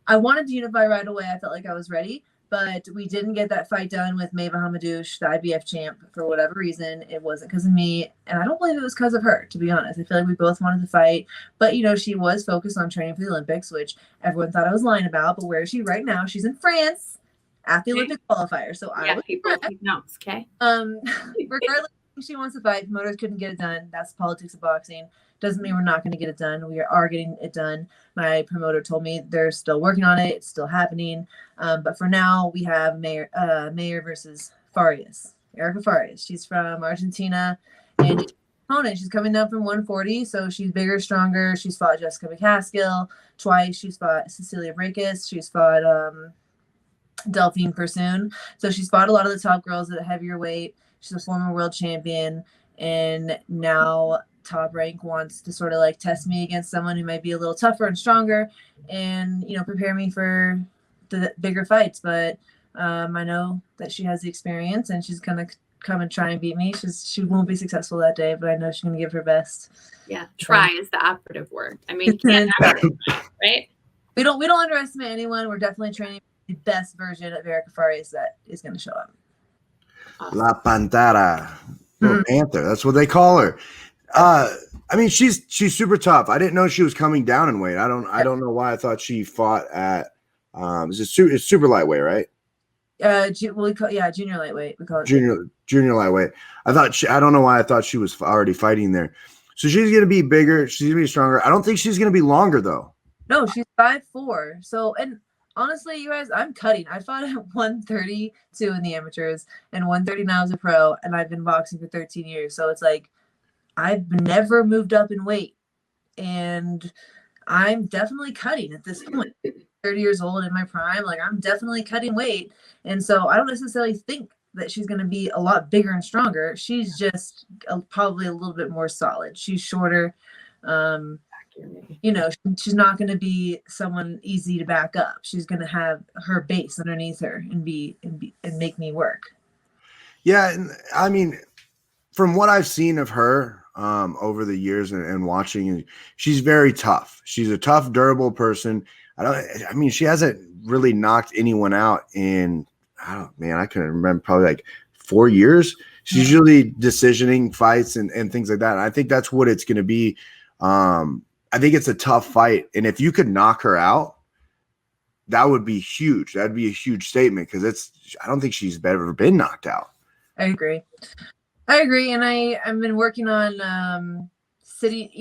I wanted to unify right away. I felt like I was ready, but we didn't get that fight done with Maeva Hamadouche, the IBF champ, for whatever reason. It wasn't because of me. And I don't believe it was because of her, to be honest. I feel like we both wanted to fight, but she was focused on training for the Olympics, which everyone thought I was lying about. But where is she right now? She's in France at the Olympic qualifier. So I was people take notes, okay? Regardless, she wants to fight. Promoters couldn't get it done. That's the politics of boxing. Doesn't mean we're not going to get it done. We are getting it done. My promoter told me they're still working on it. It's still happening. But for now, we have Mayer versus Farias. Erica Farias. She's from Argentina, and she's coming down from 140, so she's bigger, stronger. She's fought Jessica McCaskill twice. She's fought Cecilia Brækhus. She's fought Delphine Persoon. So she's fought a lot of the top girls at a heavier weight. She's a former world champion, and now Top Rank wants to sort of like test me against someone who might be a little tougher and stronger, and prepare me for the bigger fights. But I know that she has the experience, and she's gonna come and try and beat me. She won't be successful that day, but I know she's gonna give her best. Yeah, try is the operative word. I mean, you can't right? We don't underestimate anyone. We're definitely training the best version of Erica Farias that is going to show up. La Pantera, Panther. That's what they call her. I mean, she's super tough. I didn't know she was coming down in weight. I don't know why I thought she fought at it's super lightweight, right? Junior lightweight. We call it junior lightweight. I don't know why I thought she was already fighting there. So she's going to be bigger. She's going to be stronger. I don't think she's going to be longer though. No, she's 5'4". So, and honestly, you guys, I'm cutting. I fought at 132 in the amateurs and 130 now as a pro, and I've been boxing for 13 years. So it's like I've never moved up in weight, and I'm definitely cutting at this point. 30 years old in my prime, like I'm definitely cutting weight, and so I don't necessarily think that she's going to be a lot bigger and stronger. She's just probably a little bit more solid. She's shorter. She's not going to be someone easy to back up. She's going to have her base underneath her and make me work. Yeah, and I mean, from what I've seen of her over the years and watching, she's very tough. She's a tough, durable person. She hasn't really knocked anyone out in, I couldn't remember, probably like 4 years. She's usually decisioning fights and things like that. And I think that's what it's going to be. I think it's a tough fight. And if you could knock her out, that would be huge. That'd be a huge statement because I don't think she's ever been knocked out. I agree. And I've been working on city,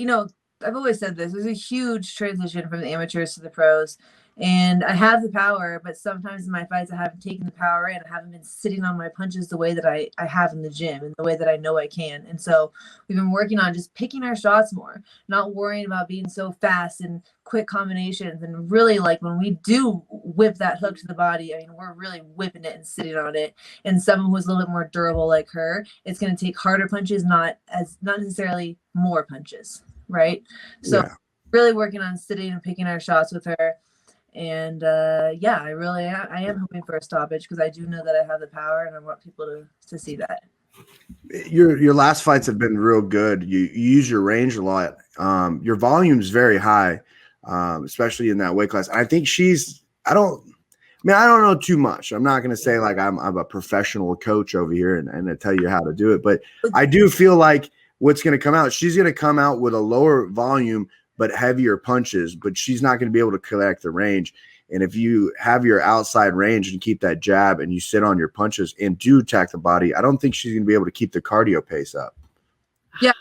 I've always said this. There's a huge transition from the amateurs to the pros. And I have the power, but sometimes in my fights, I haven't taken the power and I haven't been sitting on my punches the way that I have in the gym and the way that I know I can. And so we've been working on just picking our shots more, not worrying about being so fast and quick combinations. And really, like, when we do whip that hook to the body, I mean, we're really whipping it and sitting on it. And someone who's a little bit more durable like her, it's going to take harder punches, not necessarily more punches, right? So really working on sitting and picking our shots with her. And I am hoping for a stoppage because I do know that I have the power and I want people to see that. Your last fights have been real good. You use your range a lot. Your volume is very high, especially in that weight class. I think I don't know too much. I'm not going to say like I'm a professional coach over here and I tell you how to do it, but I do feel like what's going to come out, she's going to come out with a lower volume but heavier punches, but she's not going to be able to collect the range. And if you have your outside range and keep that jab and you sit on your punches and do attack the body, I don't think she's going to be able to keep the cardio pace up. Yeah,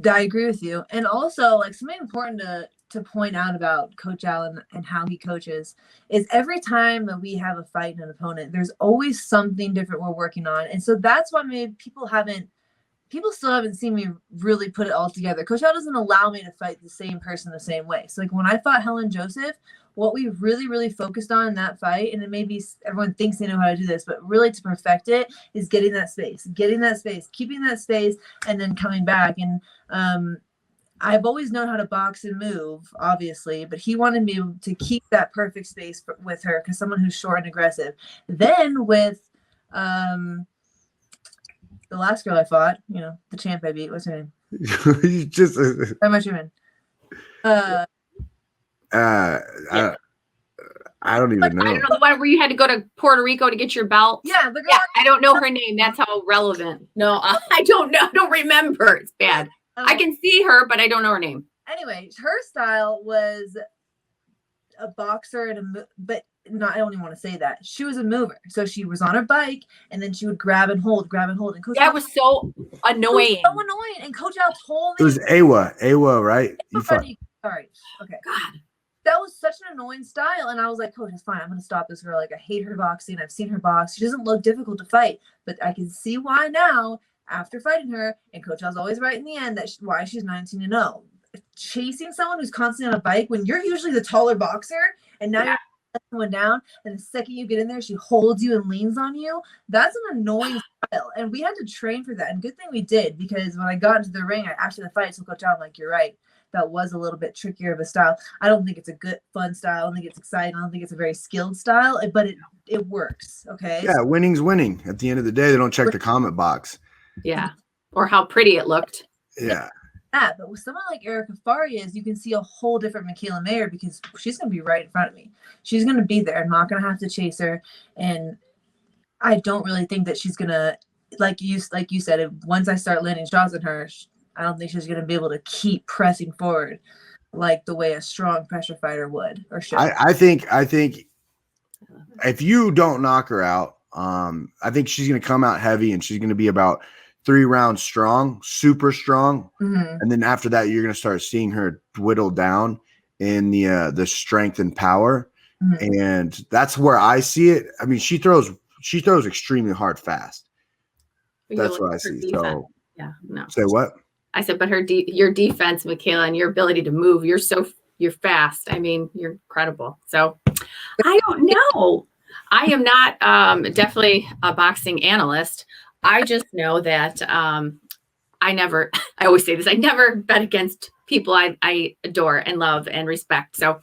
I agree with you. And also, like, something important to point out about Coach Allen and how he coaches is every time that we have a fight and an opponent, there's always something different we're working on. And so that's why maybe people still haven't seen me really put it all together. Coach Al doesn't allow me to fight the same person the same way. So like when I fought Helen Joseph, what we really, really focused on in that fight, and it maybe everyone thinks they know how to do this, but really to perfect it is getting that space, keeping that space, and then coming back. And I've always known how to box and move, obviously, but he wanted me to keep that perfect space with her because someone who's short and aggressive. Then with the last girl I fought, the champ I beat, what's her name? How much you in? I don't even know. I don't know the one where you had to go to Puerto Rico to get your belt. Yeah, the girl. Yeah, I don't know her name. That's how relevant. No, I don't know. I don't remember. It's bad. I can see her, but I don't know her name. Anyway, her style was a boxer I don't even want to say that. She was a mover. So she was on her bike and then she would grab and hold. And Coach that was so annoying. So annoying. And Coach Al told me. It was Awa, right? Sorry. Okay. God. That was such an annoying style. And I was like, Coach, it's fine. I'm going to stop this girl. Like, I hate her boxing. I've seen her box. She doesn't look difficult to fight. But I can see why now after fighting her. And Coach Al's always right in the end why she's 19-0. Chasing someone who's constantly on a bike when you're usually the taller boxer and now you're someone down, and the second you get in there, she holds you and leans on you. That's an annoying style, and we had to train for that. And good thing we did, because when I got into the ring, after the fight, I told Coach Al, I'm like, you're right. That was a little bit trickier of a style. I don't think it's a good, fun style. I don't think it's exciting. I don't think it's a very skilled style, but it works. Okay. Yeah, winning's winning. At the end of the day, they don't check the comment box. Yeah, or how pretty it looked. Yeah. But with someone like Erica Farias, you can see a whole different MIKAELA Mayer because she's going to be right in front of me. She's going to be there. I'm not going to have to chase her. And I don't really think that she's going to, like you said, once I start landing shots on her, I don't think she's going to be able to keep pressing forward like the way a strong pressure fighter would or should. I think if you don't knock her out, I think she's going to come out heavy and she's going to be about 3 rounds strong, super strong. Mm-hmm. And then after that, you're going to start seeing her dwindle down in the strength and power. Mm-hmm. And that's where I see it. I mean, she throws extremely hard fast. That's what I see. Defense. So yeah, no. Say what? I said, but your defense, MIKAELA, and your ability to move, you're fast. I mean, you're incredible. So I don't know. I am not definitely a boxing analyst. I just know that I always say this, I never bet against people I adore and love and respect. So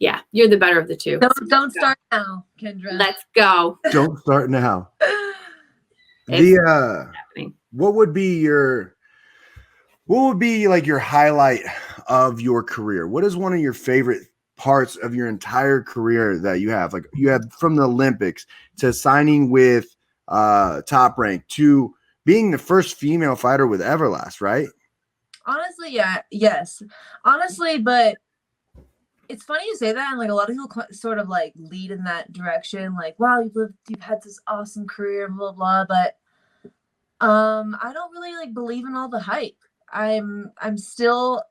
yeah, you're the better of the two. Don't start now, Kendra. Let's go. Don't start now. What would be like your highlight of your career? What is one of your favorite parts of your entire career that you have? Like you have from the Olympics to signing with Top Rank to being the first female fighter with Everlast, right? Honestly, yeah, yes. Honestly, but it's funny you say that, and like a lot of people sort of like lead in that direction, like, wow, you've had this awesome career, blah blah. But I don't really like believe in all the hype. I still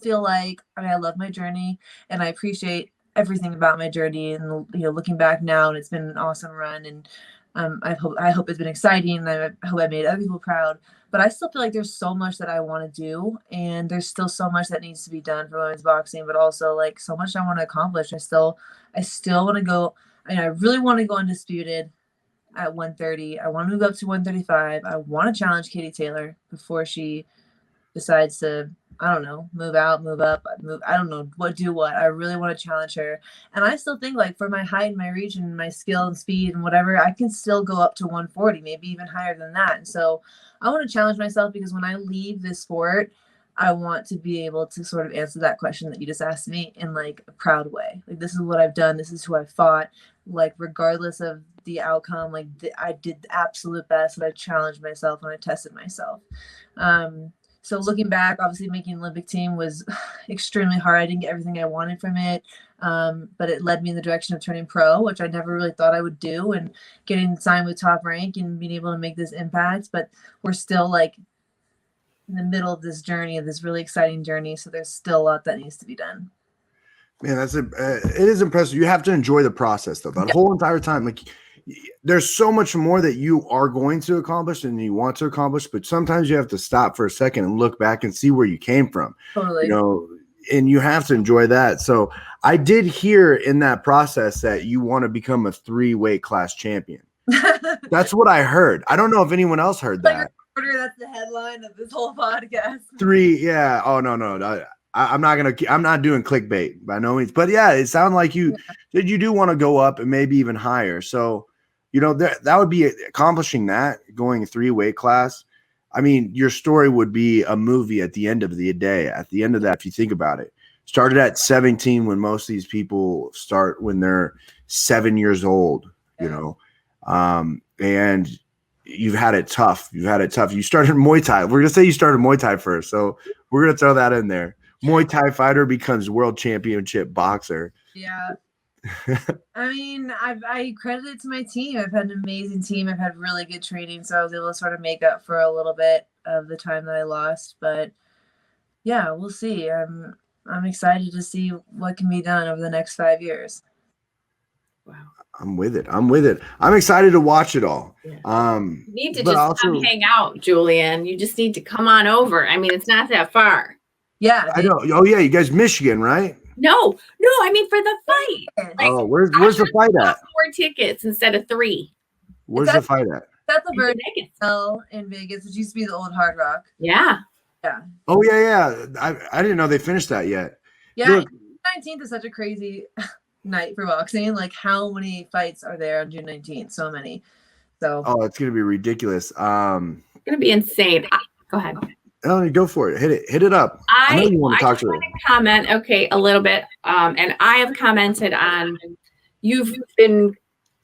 feel like, I mean, I love my journey and I appreciate everything about my journey, and looking back now, and it's been an awesome run, and I hope it's been exciting, and I hope I made other people proud. But I still feel like there's so much that I want to do, and there's still so much that needs to be done for women's boxing, but also like so much I want to accomplish. I still want to go. I mean, I really want to go undisputed at 130. I want to move up to 135. I want to challenge Katie Taylor before she decides to, I don't know, move out, move up, move. I don't know do what. I really want to challenge her. And I still think, like, for my height and my reach and my skill and speed and whatever, I can still go up to 140, maybe even higher than that. And so I want to challenge myself, because when I leave this sport, I want to be able to sort of answer that question that you just asked me in like a proud way. Like, this is what I've done. This is who I fought. Like, regardless of the outcome, like I did the absolute best, and I challenged myself and I tested myself. So looking back, obviously making Olympic team was extremely hard. I didn't get everything I wanted from it, but it led me in the direction of turning pro, which I never really thought I would do, and getting signed with Top Rank and being able to make this impact. But we're still like in the middle of this journey, of this really exciting journey. So there's still a lot that needs to be done. Man, it is impressive. You have to enjoy the process, though. That whole entire time, like, there's so much more that you are going to accomplish and you want to accomplish, but sometimes you have to stop for a second and look back and see where you came from. Totally. And you have to enjoy that. So I did hear in that process that you want to become a 3-weight class champion. That's what I heard. I don't know if anyone else heard that. That's the headline of this whole podcast. 3, yeah. Oh, no. I'm not doing clickbait by no means, but yeah, it sounded like you do want to go up and maybe even higher. So, that would be accomplishing that, going 3-weight class. I mean, your story would be a movie at the end of the day. At the end of that, if you think about it, started at 17, when most of these people start when they're 7 years old, and you've had it tough. You started Muay Thai. We're going to say you started Muay Thai first. So we're going to throw that in there. Muay Thai fighter becomes world championship boxer. Yeah. I mean, I credit it to my team. I've had an amazing team. I've had really good training, so I was able to sort of make up for a little bit of the time that I lost. But yeah, we'll see. I'm excited to see what can be done over the next 5 years. Wow. I'm with it. I'm excited to watch it all. Yeah. You need to just come hang out, Julian. You just need to come on over. I mean, it's not that far. Yeah. I know. Oh yeah, you guys Michigan, right? No, I mean for the fight. Like, where's the fight at? 4 tickets instead of 3. Where's the fight at? That's the Bird Hotel in Vegas, which used to be the old Hard Rock. Yeah. Yeah. Oh yeah. I didn't know they finished that yet. Yeah. Look, 19th is such a crazy night for boxing. Like, how many fights are there on June 19th? So many. So. Oh, it's gonna be ridiculous. It's gonna be insane. Go ahead. Eleni, go for it. Hit it up. I know you want to talk to her. Comment, a little bit. And I have commented on.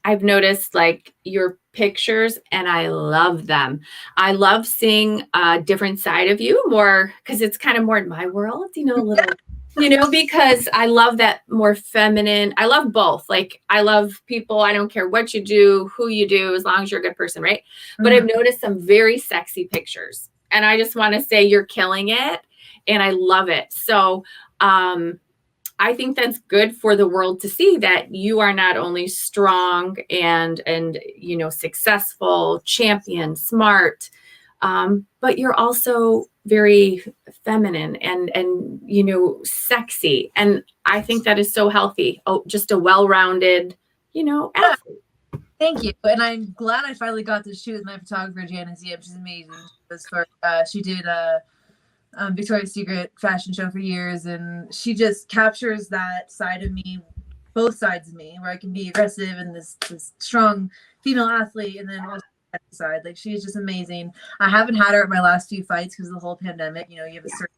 I've noticed like your pictures, and I love them. I love seeing a different side of you more, because it's kind of more in my world, a little. Because I love that more feminine. I love both. Like, I love people. I don't care what you do, who you do, as long as you're a good person, right? Mm-hmm. But I've noticed some very sexy pictures, and I just want to say you're killing it, and I love it. So I think that's good for the world to see, that you are not only strong and successful, champion, smart, but you're also very feminine and sexy. And I think that is so healthy. Oh, just a well-rounded, athlete. Thank you. And I'm glad I finally got to shoot with my photographer, Janice Yip. She's amazing. She did a Victoria's Secret fashion show for years, and she just captures that side of me, both sides of me, where I can be aggressive and this strong female athlete, and then also side. Like, she's just amazing. I haven't had her at my last few fights because of the whole pandemic. You have a certain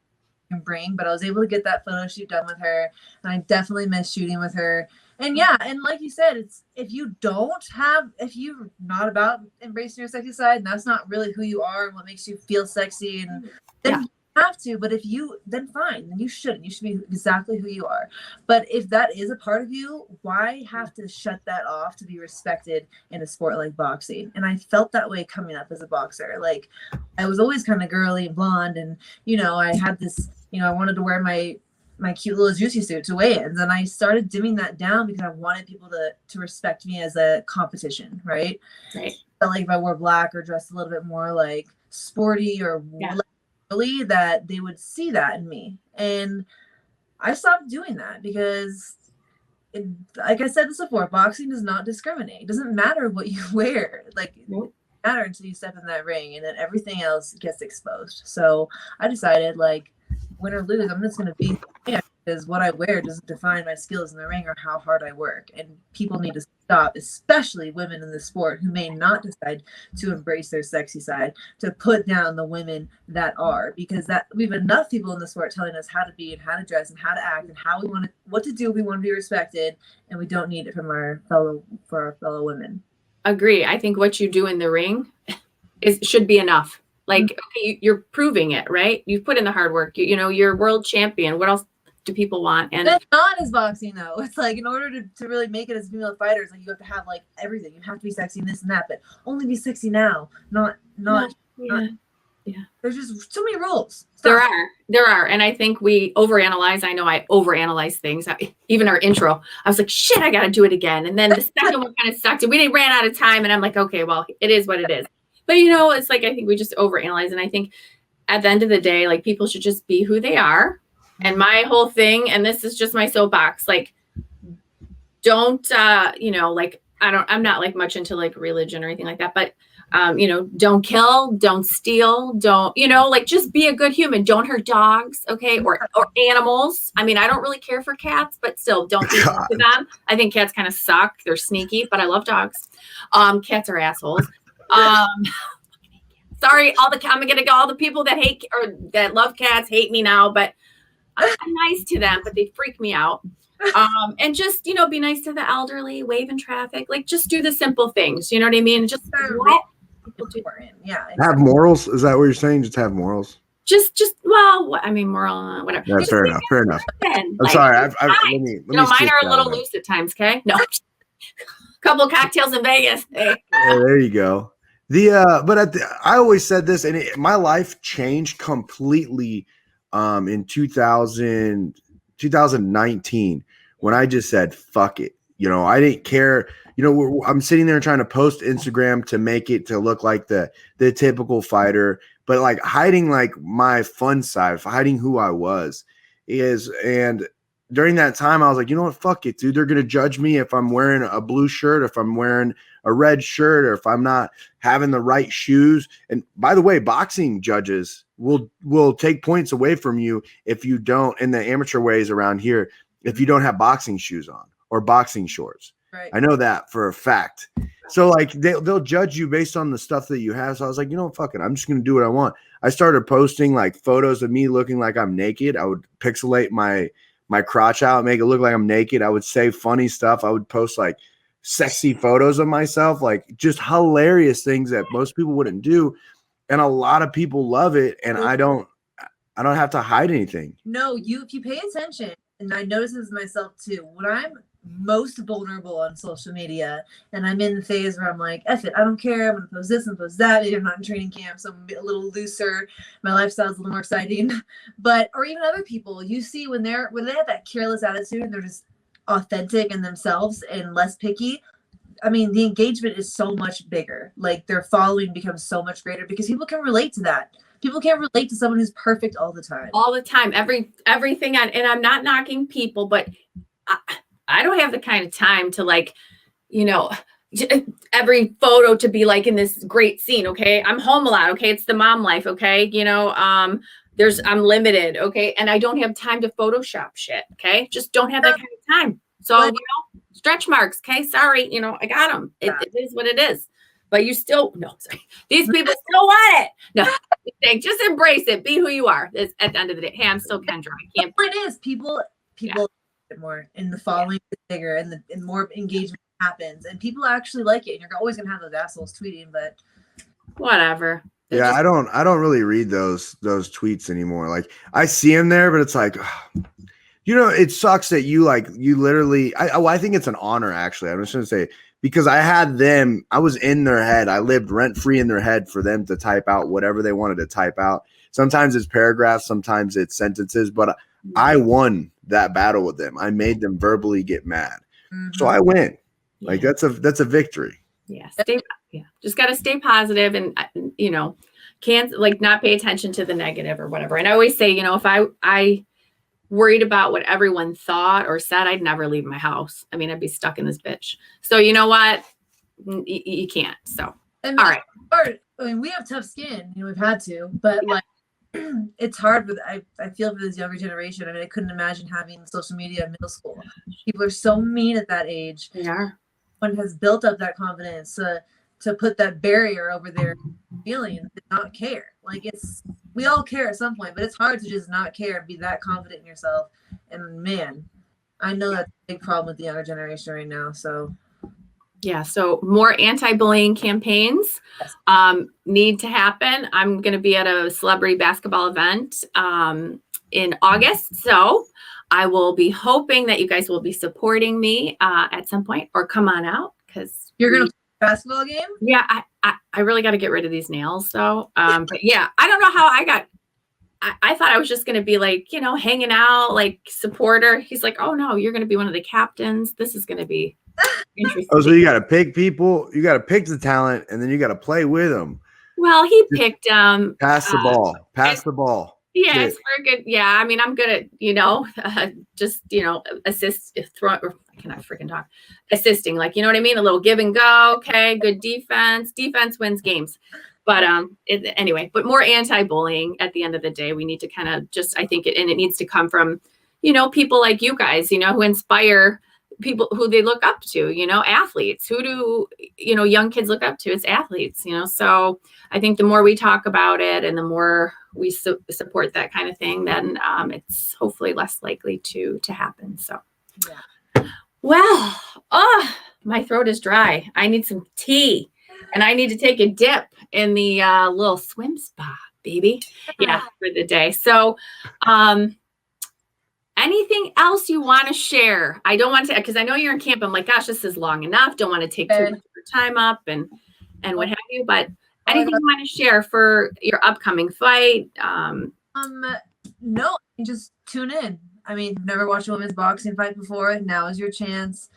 you can bring, but I was able to get that photo shoot done with her, and I definitely miss shooting with her. And yeah, and like you said, it's if you're not about embracing your sexy side, and that's not really who you are and what makes you feel sexy, and then you have to. But if you, then fine, then you shouldn't. You should be exactly who you are. But if that is a part of you, why have to shut that off to be respected in a sport like boxing? And I felt that way coming up as a boxer. Like I was always kind of girly and blonde, and I had this, I wanted to wear my cute little juicy suit to weigh-ins, and I started dimming that down because I wanted people to respect me as a competition, right? Right. Felt like if I wore black or dressed a little bit more like sporty or really, that they would see that in me. And I stopped doing that because like I said this before, boxing does not discriminate. It doesn't matter what you wear. Like it doesn't matter until you step in that ring, and then everything else gets exposed. So I decided, like, win or lose, I'm just going to be there, because what I wear doesn't define my skills in the ring or how hard I work. And people need to stop, especially women in the sport who may not decide to embrace their sexy side, to put down the women that are, because that we have enough people in the sport telling us how to be and how to dress and how to act and how we want to, what to do if we want to be respected, and we don't need it from our fellow women. Agree. I think what you do in the ring should be enough. Like, okay, you're proving it, right? You've put in the hard work. You're world champion. What else do people want? And it's not as boxing, though. It's like, in order to really make it as female fighters, like, you have to have like everything. You have to be sexy and this and that, but only be sexy now, not. There's just too many rules. There are. And I think we overanalyze. I know I overanalyze things. Even our intro, I was like, shit, I got to do it again. And then the second one kind of sucked. And we ran out of time. And I'm like, okay, well, it is what it is. But, it's like, I think we just overanalyze. And I think at the end of the day, like, people should just be who they are. And my whole thing, and this is just my soapbox, like, don't, like, I'm not like much into like religion or anything like that, but, don't kill, don't steal, don't, like, just be a good human. Don't hurt dogs. Okay. Or animals. I mean, I don't really care for cats, but still don't be mean to them. I think cats kind of suck. They're sneaky, but I love dogs. Cats are assholes. Sorry, I'm gonna get all the people that hate or that love cats hate me now, but I'm nice to them, but they freak me out. And just, be nice to the elderly, wave in traffic, like, just do the simple things. You know what I mean? Just let people do. Yeah. Have morals. Is that what you're saying? Just have morals. Moral, whatever. Yeah, fair enough. Fair enough. I'm like, sorry. Let me mine are a little loose at times. Okay. No, couple of cocktails in Vegas. Hey. There you go. I always said this, and my life changed completely in 2019 when I just said, fuck it. I didn't care. I'm sitting there trying to post Instagram to make it to look like the typical fighter, but like hiding like my fun side, hiding who I was and during that time, I was like, you know what? Fuck it, dude. They're going to judge me if I'm wearing a blue shirt, if I'm wearing a red shirt, or if I'm not having the right shoes. And by the way, boxing judges will take points away from you if you don't, in the amateur ways around here, if you don't have boxing shoes on or boxing shorts. Right. I know that for a fact. So like they'll judge you based on the stuff that you have. So I was like, fuck it. I'm just going to do what I want. I started posting like photos of me looking like I'm naked. I would pixelate my crotch out, make it look like I'm naked. I would say funny stuff. I would post like sexy photos of myself, like just hilarious things that most people wouldn't do. And a lot of people love it. And I don't have to hide anything. No, if you pay attention, and I notice this myself too, when I'm most vulnerable on social media and I'm in the phase where I'm like, F it, I don't care, I'm gonna post this and post that. Maybe I'm not in training camp, so I'm a little looser, my lifestyle's a little more exciting. But or even other people, you see when they have that careless attitude and they're just authentic in themselves and less picky, I mean, the engagement is so much bigger. Like, their following becomes so much greater because people can relate to that. People can't relate to someone who's perfect all the time. All the time, everything on, and I'm not knocking people, but I don't have the kind of time to, like, every photo to be like in this great scene. Okay. I'm home a lot. Okay. It's the mom life. Okay. I'm limited. Okay. And I don't have time to Photoshop shit. Okay. Just don't have that kind of time. So, stretch marks. Okay. Sorry. I got them. It is what it is. But you still, these people still want it. No, just embrace it. Be who you are. It's, at the end of the day, hey, I'm still Kendra. I can't. It is people more in the following is bigger and more engagement happens, and people actually like it. And you're always gonna have those assholes tweeting, but whatever. They're Yeah, just- I don't really read those tweets anymore. Like I see them there, but it's like, you know, it sucks that you literally. I think it's an honor actually. I'm just gonna say because I had them. I was in their head. I lived rent free in their head for them to type out whatever they wanted to type out. Sometimes it's paragraphs, sometimes it's sentences, but I won that battle with them. I made them verbally get mad, so I win. Like that's a victory. Yeah, just got to stay positive and you know, can't like not pay attention to the negative or whatever. And I always say, you know, if I worried about what everyone thought or said, I'd never leave my house. I mean, I'd be stuck in this bitch. So you know what? You can't. So all right. I mean, we have tough skin. You know, we've had to, but like it's hard with I feel for this younger generation. I mean, I couldn't imagine having social media in middle school. People are so mean at that age. They are. One has built up that confidence to put that barrier over their feelings to not care. Like we all care at some point, but it's hard to just not care and be that confident in yourself. And man, I know that's a big problem with the younger generation right now. So yeah, so more anti-bullying campaigns need to happen. I'm going to be at a celebrity basketball event in August, so I will be hoping that you guys will be supporting me at some point, or come on out because you're gonna play a basketball game. Yeah, I really got to get rid of these nails though. But yeah, I don't know how I got. I thought I was just going to be like, you know, hanging out, like supporter. He's like, oh no, you're going to be one of the captains. This is going to be interesting. Oh, so you got to pick people, you got to pick the talent, and then you got to play with them. Well, he picked Pass the ball. Pass the ball. Yeah, it's for good. Yeah, I mean, I'm good at, you know, just, you know, I cannot freaking talk. Assisting, like, you know what I mean? A little give and go. Okay, good defense. Defense wins games. But anyway, but more anti-bullying at the end of the day. We need to kind of just, I think it needs to come from, you know, people like you guys, you know, who inspire people who they look up to, you know, athletes. Who do, you know, young kids look up to? It's athletes, you know. So I think the more we talk about it and the more we support that kind of thing, then it's hopefully less likely to happen. So, yeah. Well, my throat is dry. I need some tea and I need to take a dip in the little swim spa, baby. Yeah, for the day. So, anything else you want to share? I don't want to, because I know you're in camp. I'm like, gosh, this is long enough. Don't want to take too much of your time up and what have you. But anything you want to share for your upcoming fight? No, just tune in. I mean, you've never watched a women's boxing fight before. Now is your chance.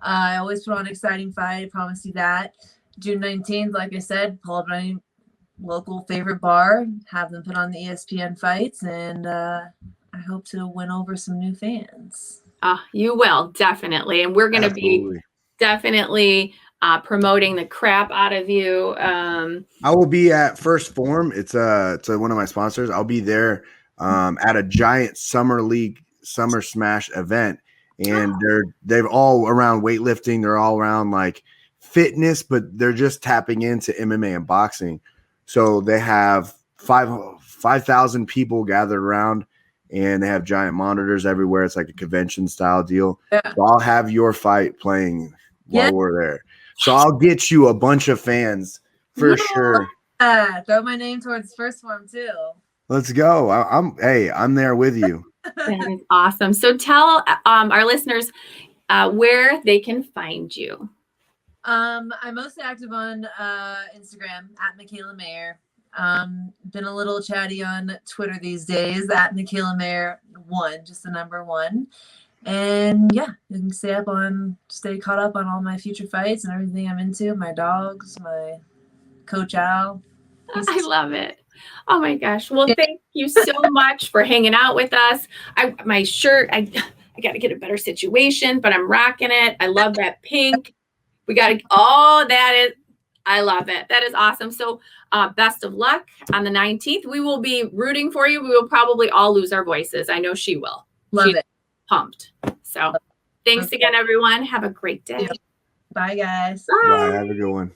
I always put on an exciting fight. I promise you that. June 19th, like I said, pull up any local favorite bar, have them put on the ESPN fights, and I hope to win over some new fans. You will, definitely. And we're going to be definitely promoting the crap out of you. I will be at First Form. It's one of my sponsors. I'll be there at a giant summer smash event. And they're all around weightlifting. They're all around like fitness, but they're just tapping into MMA and boxing. So they have 5,000 people gathered around, and they have giant monitors everywhere. It's like a convention style deal. Yeah. So I'll have your fight playing while we're there. So I'll get you a bunch of fans for sure. Throw my name towards First Form too. Let's go. I'm there with you. That is awesome. So tell our listeners where they can find you. I'm mostly active on Instagram at MIKAELA MAYER. Been a little chatty on Twitter these days at MIKAELA MAYER 1, just the number 1. And yeah, you can stay caught up on all my future fights and everything I'm into. My dogs, my Coach Al. I love it. Oh my gosh. Well, thank you so much for hanging out with us. My shirt, I got to get a better situation, but I'm rocking it. I love that pink. We got to, I love it. That is awesome. So best of luck on the 19th. We will be rooting for you. We will probably all lose our voices. I know she will. Love it. Pumped. So thanks again, everyone. Have a great day. Bye, guys. Bye. Have a good one.